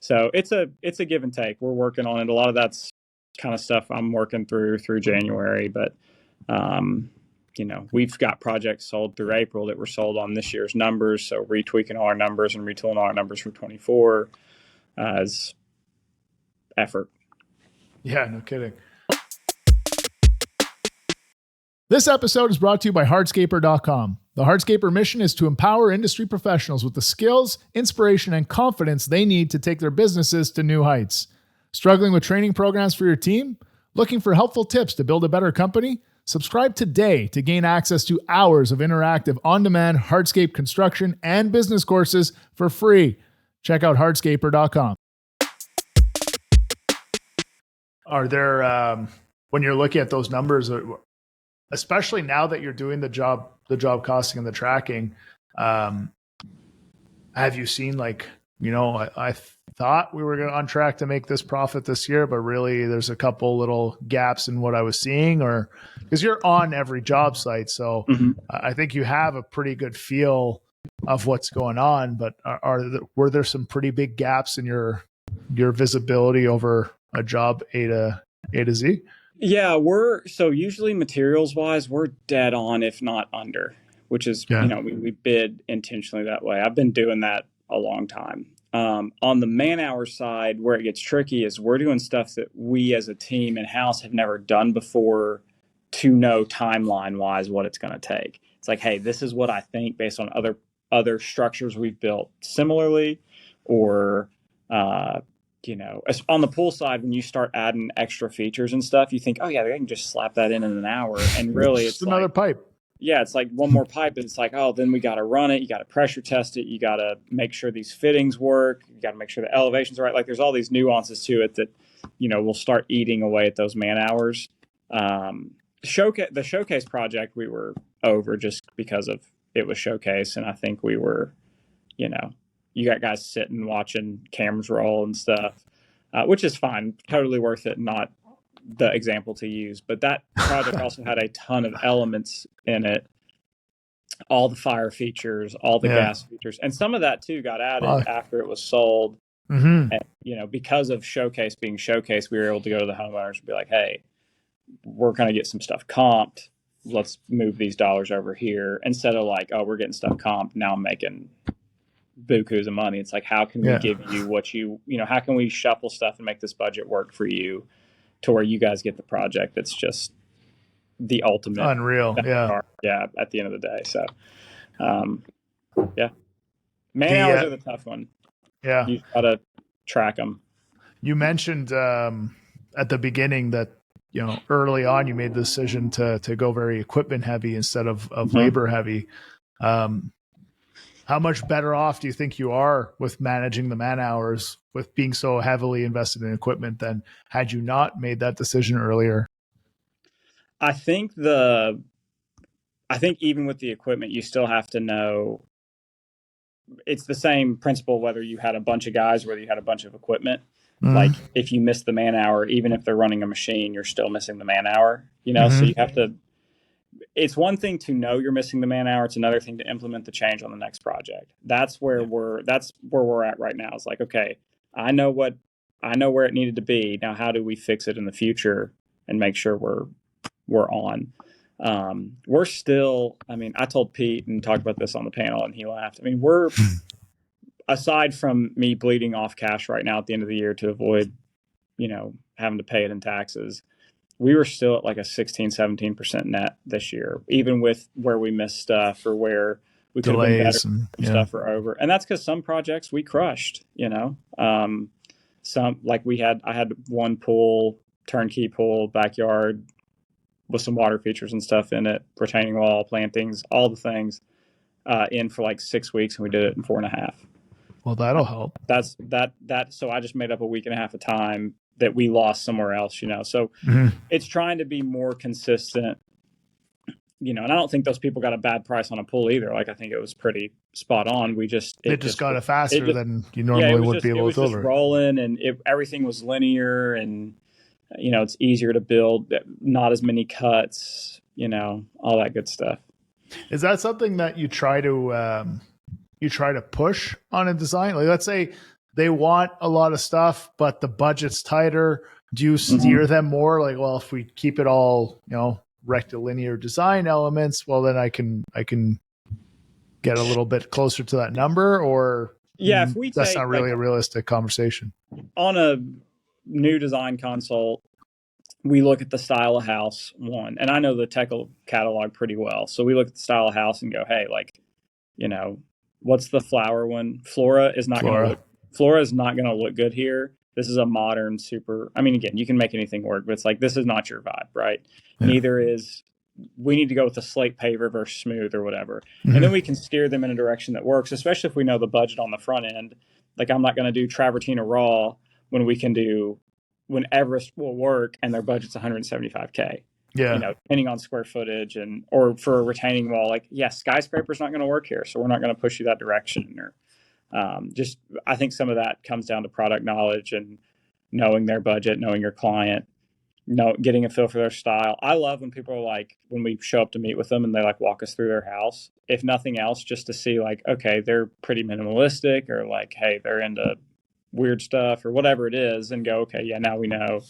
B: So it's a give and take. We're working on it. A lot of that's kind of stuff I'm working through January, but we've got projects sold through April that were sold on this year's numbers. So retweaking all our numbers and retooling all our numbers for 24 is effort.
A: Yeah, no kidding. This episode is brought to you by Hardscaper.com. The Hardscaper mission is to empower industry professionals with the skills, inspiration, and confidence they need to take their businesses to new heights. Struggling with training programs for your team? Looking for helpful tips to build a better company? Subscribe today to gain access to hours of interactive on-demand Hardscape construction and business courses for free. Check out Hardscaper.com. Are there, when you're looking at those numbers, especially now that you're doing the job costing and the tracking, have you seen I thought we were on track to make this profit this year, but really there's a couple little gaps in what I was seeing, or because you're on every job site. So I think you have a pretty good feel of what's going on, but were there some pretty big gaps in your visibility over a job A to Z?
B: Yeah, so usually materials wise, we're dead on, if not under, which is, we bid intentionally that way. I've been doing that a long time. On the man hour side, where it gets tricky is we're doing stuff that we as a team in-house have never done before to know timeline wise what it's going to take. It's like, hey, this is what I think based on other structures we've built similarly, or on the pool side, when you start adding extra features and stuff, you think, oh yeah, they can just slap that in an hour. And really it's
A: another pipe.
B: Yeah, it's like one more pipe. And it's like, oh, then we got to run it. You got to pressure test it. You got to make sure these fittings work. You got to make sure the elevations are right. Like there's all these nuances to it that, will start eating away at those man hours. The showcase project, we were over just because of it was showcase. And I think we were, you got guys sitting watching cameras roll and stuff, which is fine, totally worth it, not the example to use. But that project also had a ton of elements in it, all the fire features, all the gas features, and some of that too got added after it was sold. And, because of showcase being showcase, we were able to go to the homeowners and be like, hey, we're going to get some stuff comped. Let's move these dollars over here, instead of like, oh, we're getting stuff comped, now I'm making bukus of money. It's like, how can we give you what how can we shuffle stuff and make this budget work for you to where you guys get the project that's just the ultimate
A: unreal.
B: At the end of the day. So man hours are the tough one. You gotta track them. You
A: mentioned at the beginning that early on you made the decision to go very equipment heavy instead of labor heavy. How much better off do you think you are with managing the man hours with being so heavily invested in equipment than had you not made that decision earlier?
B: I think even with the equipment, you still have to know it's the same principle whether you had a bunch of guys, whether you had a bunch of equipment. Like if you miss the man hour, even if they're running a machine, you're still missing the man hour, so you have to. It's one thing to know you're missing the man hour. It's another thing to implement the change on the next project. That's where we're at right now. It's like, okay, I know where it needed to be. Now, how do we fix it in the future and make sure we're on? We're still, I told Pete and talked about this on the panel and he laughed. We're, aside from me bleeding off cash right now at the end of the year to avoid, having to pay it in taxes, we were still at like a 16, 17% net this year, even with where we missed stuff or where we could have been better and stuff are over. And that's because some projects we crushed, some like I had one pool, turnkey pool, backyard with some water features and stuff in it, retaining wall, plantings, all the things in for like 6 weeks. And we did it in 4.5.
A: Well, that'll help.
B: So I just made up a week and a half of time that we lost somewhere else, So it's trying to be more consistent, and I don't think those people got a bad price on a pool either. Like, I think it was pretty spot on.
A: They just got it faster than you
B: yeah,
A: normally would be
B: it
A: able
B: was
A: to
B: just
A: deliver.
B: rolling, and everything was linear, and it's easier to build, not as many cuts, all that good stuff.
A: Is that something that you try to push on a design? Like, let's say they want a lot of stuff, but the budget's tighter. Do you steer them more like, well, if we keep it all, rectilinear design elements, well, then I can get a little bit closer to that number? Or
B: yeah, if we
A: that's
B: take,
A: not really a realistic conversation.
B: On a new design consult, we look at the style of house one, and I know the Teckle catalog pretty well. So we look at the style of house and go, hey, like, what's the flower one? Flora is not going to look good here. This is a modern super. I mean, again, you can make anything work, but it's like, this is not your vibe, right? Yeah. Neither is. We need to go with the slate paver versus smooth or whatever. Mm-hmm. And then we can steer them in a direction that works, especially if we know the budget on the front end. Like, I'm not going to do Travertina Raw when Everest will work and their budget's $175K.
A: Yeah.
B: Depending on square footage or for a retaining wall, like, skyscraper's not going to work here. So we're not going to push you that direction. Or I think some of that comes down to product knowledge and knowing their budget, knowing your client, getting a feel for their style. I love when people are like, when we show up to meet with them and they like walk us through their house, if nothing else, just to see like, okay, they're pretty minimalistic, or like, hey, they're into weird stuff or whatever it is, and go, okay, yeah, now we know.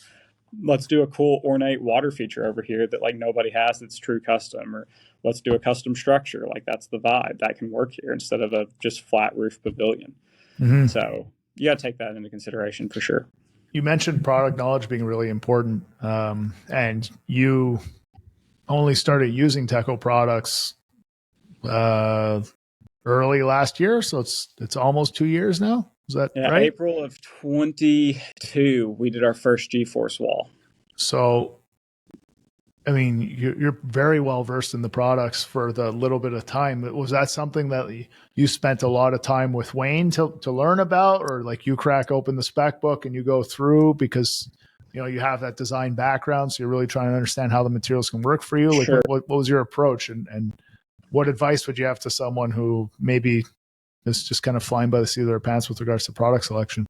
B: Let's do a cool ornate water feature over here that like nobody has, that's true custom, or let's do a custom structure. Like, that's the vibe that can work here instead of a just flat roof pavilion. Mm-hmm. So you got to take that into consideration for sure.
A: You mentioned product knowledge being really important, and you only started using Teckle products early last year, so it's almost 2 years now. Is that right?
B: April of 22, we did our first G-Force wall.
A: So, I mean, you're very well versed in the products for the little bit of time. Was that something that you spent a lot of time with Wayne to learn about, or like you crack open the spec book and you go through because you have that design background, so you're really trying to understand how the materials can work for you? Like, sure. What was your approach, and what advice would you have to someone who maybe is just kind of flying by the seat of their pants with regards to product selection?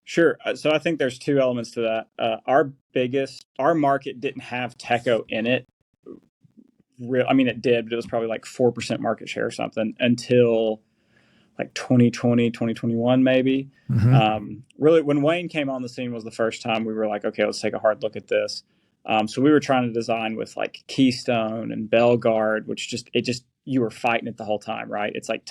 B: Sure. So I think there's two elements to that. Our market didn't have Teco in it. It did, but it was probably like 4% market share or something until like 2020, 2021, maybe. Mm-hmm. Really, when Wayne came on the scene was the first time we were like, okay, let's take a hard look at this. So we were trying to design with like Keystone and Bellegarde, which you were fighting it the whole time, right? It's like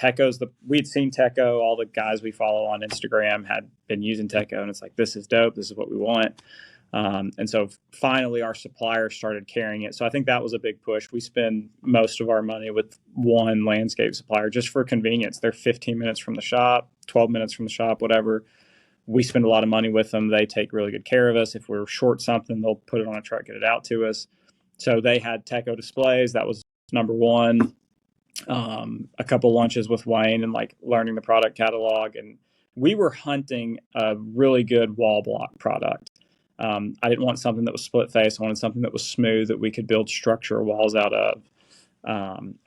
B: we'd seen Teco, all the guys we follow on Instagram had been using Teco, and it's like, this is dope, this is what we want. And so finally our suppliers started carrying it. So I think that was a big push. We spend most of our money with one landscape supplier just for convenience. They're 15 minutes from the shop, 12 minutes from the shop, whatever. We spend a lot of money with them. They take really good care of us. If we're short something, they'll put it on a truck, get it out to us. So they had Teco displays. That was number one. A couple lunches with Wayne and like learning the product catalog. And we were hunting a really good wall block product. I didn't want something that was split face. I wanted something that was smooth, that we could build structural walls out of. And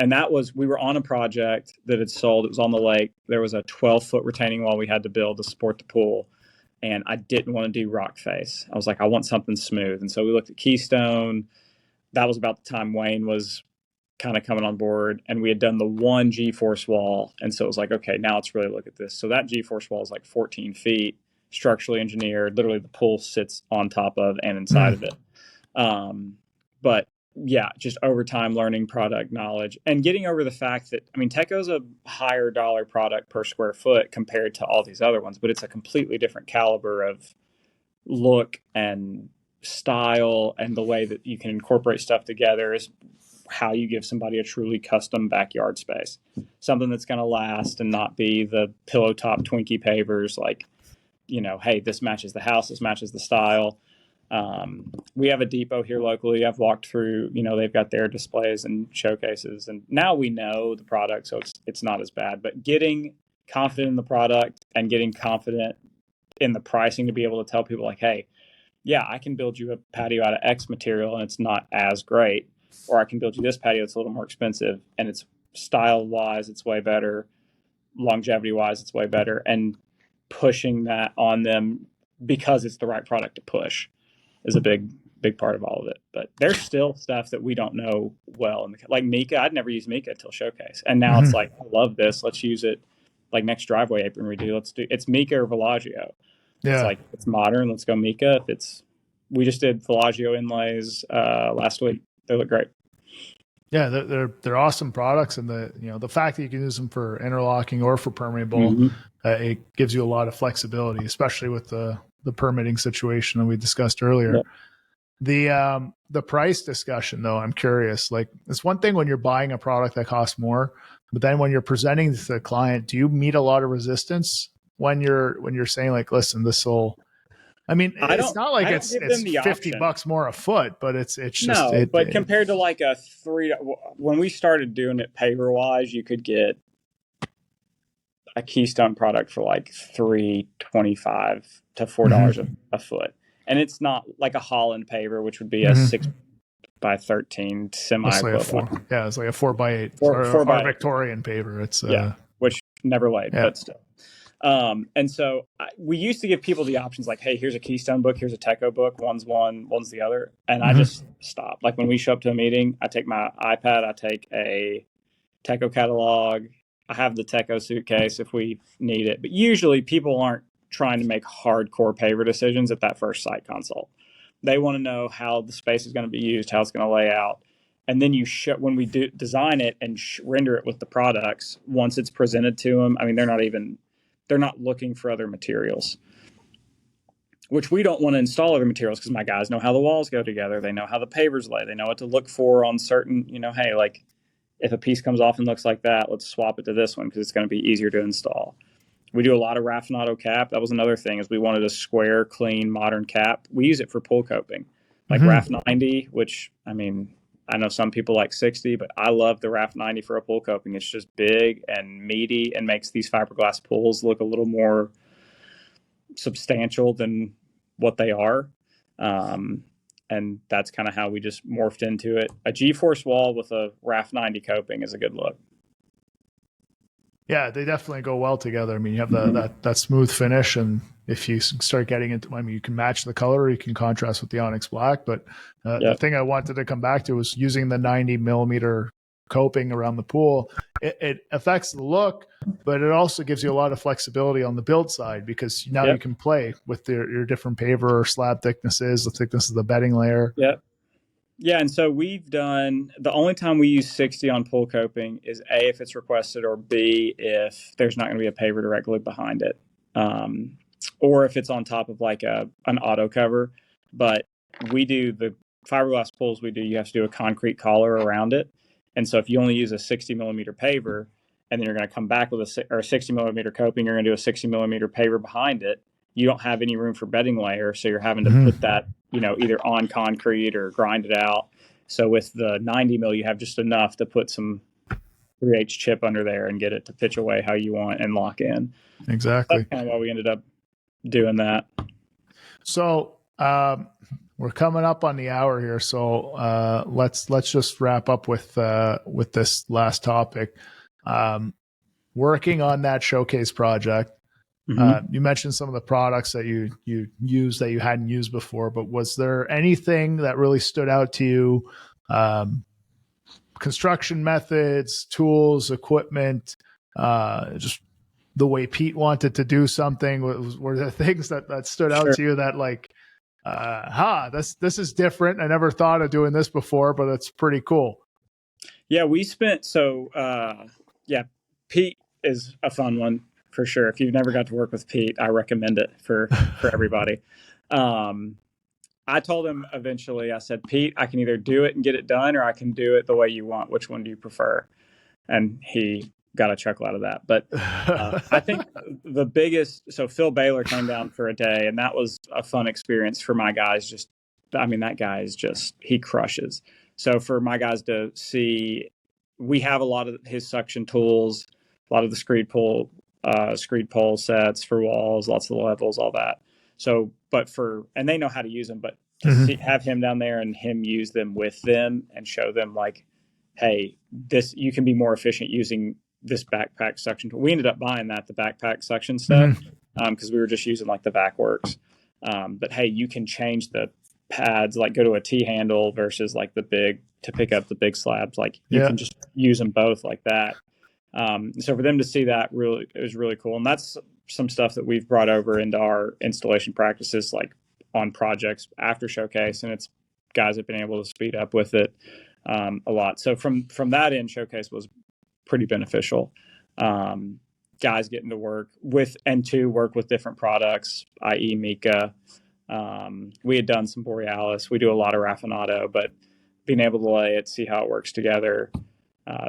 B: we were on a project that had sold. It was on the lake. There was a 12-foot retaining wall we had to build to support the pool. And I didn't want to do rock face. I was like, I want something smooth. And so we looked at Keystone. That was about the time Wayne was kind of coming on board, and we had done the one G-Force wall. And so it was like, okay, now let's really look at this. So that G-Force wall is like 14 feet, structurally engineered. Literally the pool sits on top of and inside of it. But yeah, just over time, learning product knowledge and getting over the fact that, Teco's a higher dollar product per square foot compared to all these other ones, but it's a completely different caliber of look and style, and the way that you can incorporate stuff together is how you give somebody a truly custom backyard space, something that's going to last and not be the pillow top Twinkie pavers. Like, hey, this matches the house, this matches the style. We have a depot here locally. I've walked through, they've got their displays and showcases, and now we know the product, so it's not as bad. But getting confident in the product and getting confident in the pricing to be able to tell people like, hey, yeah, I can build you a patio out of X material and it's not as great. or I can build you this patio that's a little more expensive, and it's style wise, it's way better. Longevity wise, it's way better. And pushing that on them because it's the right product to push is a big part of all of it. But there's still stuff that we don't know well. Like Mika, I'd never used Mika till Showcase. And now it's like, I love this. Let's use it. Like next driveway apron we do, it's Mika or Villaggio.
A: Yeah.
B: It's like, it's modern. Let's go Mika. We just did Villaggio inlays last week. They look great.
A: Yeah, they're awesome products, and the fact that you can use them for interlocking or for permeable, it gives you a lot of flexibility, especially with the permitting situation that we discussed earlier. Yeah. The price discussion, though, I'm curious. Like, it's one thing when you're buying a product that costs more, but then when you're presenting to the client, do you meet a lot of resistance when you're saying like, listen, this will. I mean, it's not like it's $50 more a foot, but it's just
B: but compared to like when we started doing it paver wise, you could get a Keystone product for like $3.25 to $4 a foot, and it's not like a Holland paver, which would be a 6x13 semi-equivalent.
A: It's like a 4x8 or Victorian paver. It's
B: which never laid, but still. And so we used to give people the options like, hey, here's a Keystone book, here's a Teco book, one's one, one's the other. And I just stopped. Like when we show up to a meeting, I take my iPad, I take a Teco catalog, I have the Teco suitcase if we need it. But usually people aren't trying to make hardcore paver decisions at that first site consult. They want to know how the space is going to be used, how it's going to lay out. And then when we design it and render it with the products, once it's presented to them, I mean, they're not looking for other materials, which we don't want to install other materials because my guys know how the walls go together. They know how the pavers lay. They know what to look for on certain, hey, like if a piece comes off and looks like that, let's swap it to this one because it's going to be easier to install. We do a lot of Raffinato cap. That was another thing is we wanted a square, clean, modern cap. We use it for pool coping, like Raff 90, which, I mean, I know some people like 60, but I love the Raff 90 for a pool coping. It's just big and meaty and makes these fiberglass pools look a little more substantial than what they are. And that's kind of how we just morphed into it. A G-force wall with a Raff 90 coping is a good look.
A: Yeah, they definitely go well together. I mean, you have that smooth finish, and if you start getting into, I mean, you can match the color, you can contrast with the Onyx Black. But the thing I wanted to come back to was using the 90 millimeter coping around the pool. It affects the look, but it also gives you a lot of flexibility on the build side because now you can play with your different paver or slab thicknesses, the thickness of the bedding layer.
B: Yeah, and so the only time we use 60 on pool coping is A, if it's requested, or B, if there's not going to be a paver directly behind it. Or if it's on top of like an auto cover. But we do the fiberglass pools you have to do a concrete collar around it. And so if you only use a 60 millimeter paver, and then you're going to come back with a 60 millimeter coping, you're going to do a 60 millimeter paver behind it, you don't have any room for bedding layer. So you're having to put that, either on concrete or grind it out. So with the 90 mil, you have just enough to put some 3H chip under there and get it to pitch away how you want and lock in.
A: Exactly.
B: That's kind of why we ended up doing that.
A: So we're coming up on the hour here. So let's just wrap up with this last topic. Working on that showcase project. You mentioned some of the products that you use that you hadn't used before, but was there anything that really stood out to you? Construction methods, tools, equipment, just the way Pete wanted to do something. Were there things that stood out to you that like, this is different. I never thought of doing this before, but it's pretty cool.
B: Yeah, Pete is a fun one. For sure. If you've never got to work with Pete, I recommend it for everybody. I told him eventually, I said, Pete, I can either do it and get it done, or I can do it the way you want. Which one do you prefer? And he got a chuckle out of that. But I think the biggest, so Phil Baylor came down for a day, and that was a fun experience for my guys. That guy is he crushes. So for my guys to see, we have a lot of his suction tools, a lot of the screed pole sets for walls, lots of levels, all that. So, and they know how to use them, but have him down there and him use them with them and show them like, hey, you can be more efficient using this backpack suction tool. We ended up buying the backpack suction stuff because we were just using like the vac works. But hey, you can change the pads, like go to a T handle versus like the big to pick up the big slabs. Like you can just use them both like that. So for them to see that, really, it was really cool. And that's some stuff that we've brought over into our installation practices, like on projects after Showcase, and it's guys have been able to speed up with it a lot. So from that end, Showcase was pretty beneficial. Guys getting to work with work with different products, i.e. Mica. We had done some Borealis. We do a lot of Raffinato, but being able to lay it, see how it works together.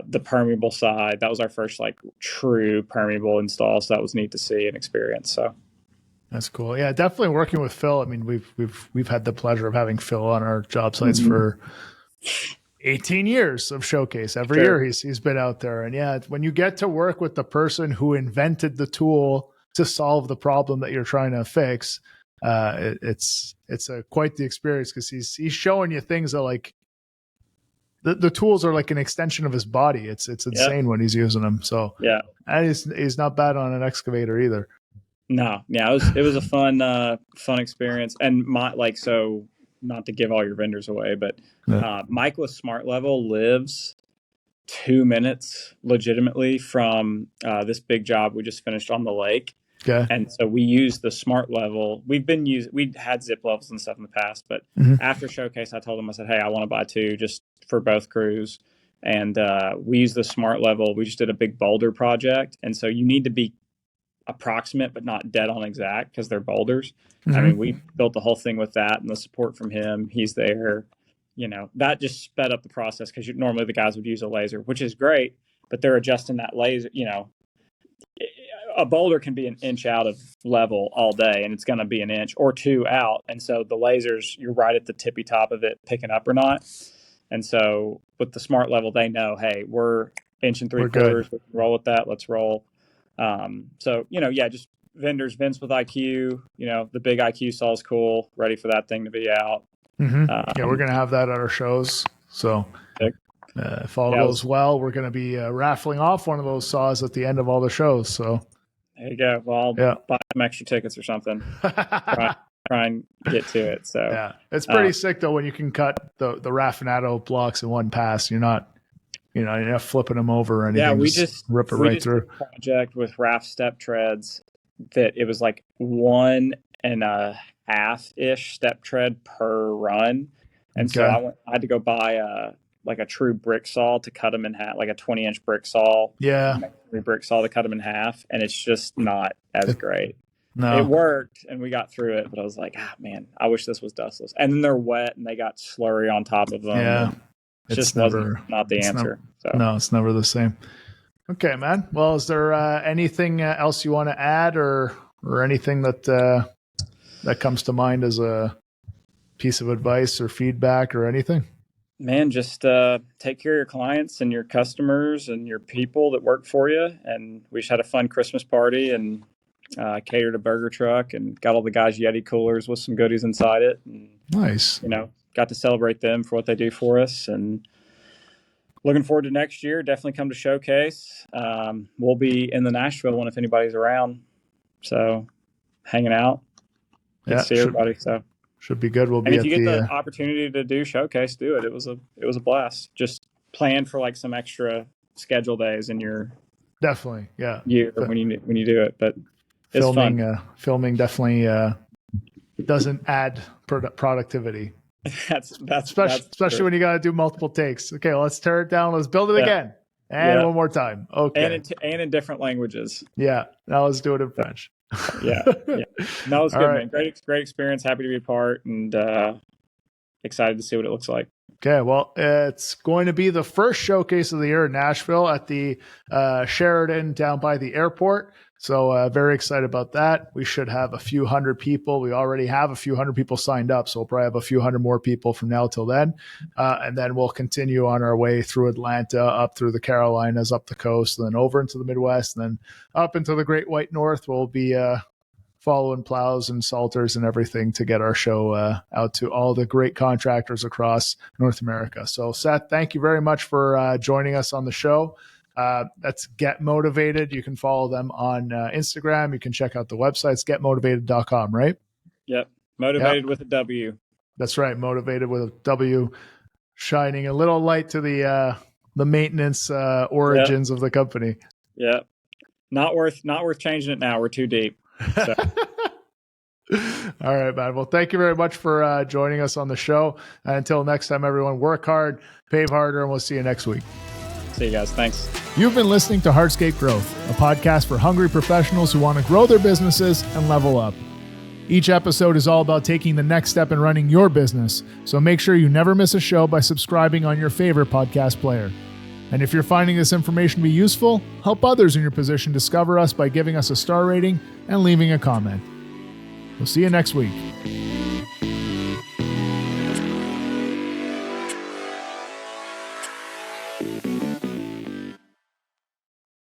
B: The permeable side, that was our first like true permeable install, so that was neat to see and experience. So
A: that's cool. Yeah, definitely working with Phil. I mean, we've had the pleasure of having Phil on our job sites for 18 years of Showcase. Every year he's been out there. And yeah, when you get to work with the person who invented the tool to solve the problem that you're trying to fix, it's quite the experience, because he's showing you things that like the tools are like an extension of his body. It's insane when he's using them. So
B: yeah,
A: and he's not bad on an excavator either.
B: No, yeah, it was a fun experience. And so not to give all your vendors away, but Mike with Smart Level lives 2 minutes legitimately from this big job we just finished on the lake.
A: Okay.
B: And so we use the Smart Level. We'd had zip levels and stuff in the past, but after Showcase, I told him, I said, hey, I want to buy 2 just for both crews. And we use the Smart Level. We just did a big boulder project. And so you need to be approximate, but not dead on exact, because they're boulders. I mean, we built the whole thing with that and the support from him. He's there. That just sped up the process, because normally the guys would use a laser, which is great, but they're adjusting that laser. A boulder can be an inch out of level all day, and it's going to be an inch or 2 out. And so the lasers, you're right at the tippy top of it, picking up or not. And so with the Smart Level, they know, hey, we're 1 3/4. We can roll with that. Let's roll. So, just vendors, Vince with IQ, the big IQ saw is cool, ready for that thing to be out.
A: Yeah, we're going to have that at our shows. So if all goes well, we're going to be raffling off one of those saws at the end of all the shows. So
B: there you go. Well, I'll buy some extra tickets or something. try and get to it. So
A: yeah, it's pretty sick though when you can cut the Raffinato blocks in one pass. You're not flipping them over or anything.
B: Yeah, we
A: just rip it right through.
B: Did a project with raft step treads that it was like 1.5-ish step tread per run, and so I had to go buy a true brick saw to cut them in half, like a 20-inch brick saw.
A: Yeah,
B: brick saw to cut them in half, and it's just not as great.
A: No,
B: it worked, and we got through it, but I was like, man, I wish this was dustless. And then they're wet, and they got slurry on top of them.
A: Yeah.
B: It's just not the answer.
A: No, it's never the same. Okay, man. Well, is there anything else you want to add, or anything that comes to mind as a piece of advice or feedback or anything?
B: Man, just take care of your clients and your customers and your people that work for you. And we just had a fun Christmas party and catered a burger truck and got all the guys Yeti coolers with some goodies inside it. And,
A: nice.
B: Got to celebrate them for what they do for us, and looking forward to next year. Definitely come to Showcase. We'll be in the Nashville one if anybody's around. So hanging out. Good to see everybody. So
A: should be good. We'll be.
B: And if you get the opportunity to do Showcase, do it. It was a blast. Just plan for like some extra schedule days in your year when you do it. But it's fun.
A: Filming definitely doesn't add productivity.
B: That's
A: especially when you got to do multiple takes. Okay, well, let's tear it down. Let's build it again, and one more time. Okay,
B: and in different languages.
A: Yeah, now let's do it in French.
B: Yeah. No, it's good, man. Great experience. Happy to be a part, and excited to see what it looks like.
A: Okay, well, it's going to be the first Showcase of the year in Nashville at the Sheridan down by the airport. So very excited about that. We should have a few hundred people. We already have a few hundred people signed up, so we'll probably have a few hundred more people from now till then. And then we'll continue on our way through Atlanta, up through the Carolinas, up the coast, and then over into the Midwest, and then up into the Great White North. We'll be following plows and salters and everything to get our show out to all the great contractors across North America. So Seth, thank you very much for joining us on the show. That's Get Mowtivated. You can follow them on Instagram. You can check out the websites, getmowtivated.com, right?
B: Yep. Motivated with a W.
A: That's right. Motivated with a W, shining a little light to the maintenance origins of the company.
B: Yep. Not worth changing it now. We're too deep. So.
A: All right, man. Well, thank you very much for joining us on the show. Until next time, everyone, work hard, pave harder, and we'll see you next week.
B: See you guys. Thanks.
A: You've been listening to Hardscape Growth, a podcast for hungry professionals who want to grow their businesses and level up. Each episode is all about taking the next step in running your business, so make sure you never miss a show by subscribing on your favorite podcast player. And if you're finding this information to be useful, help others in your position discover us by giving us a star rating and leaving a comment. We'll see you next week.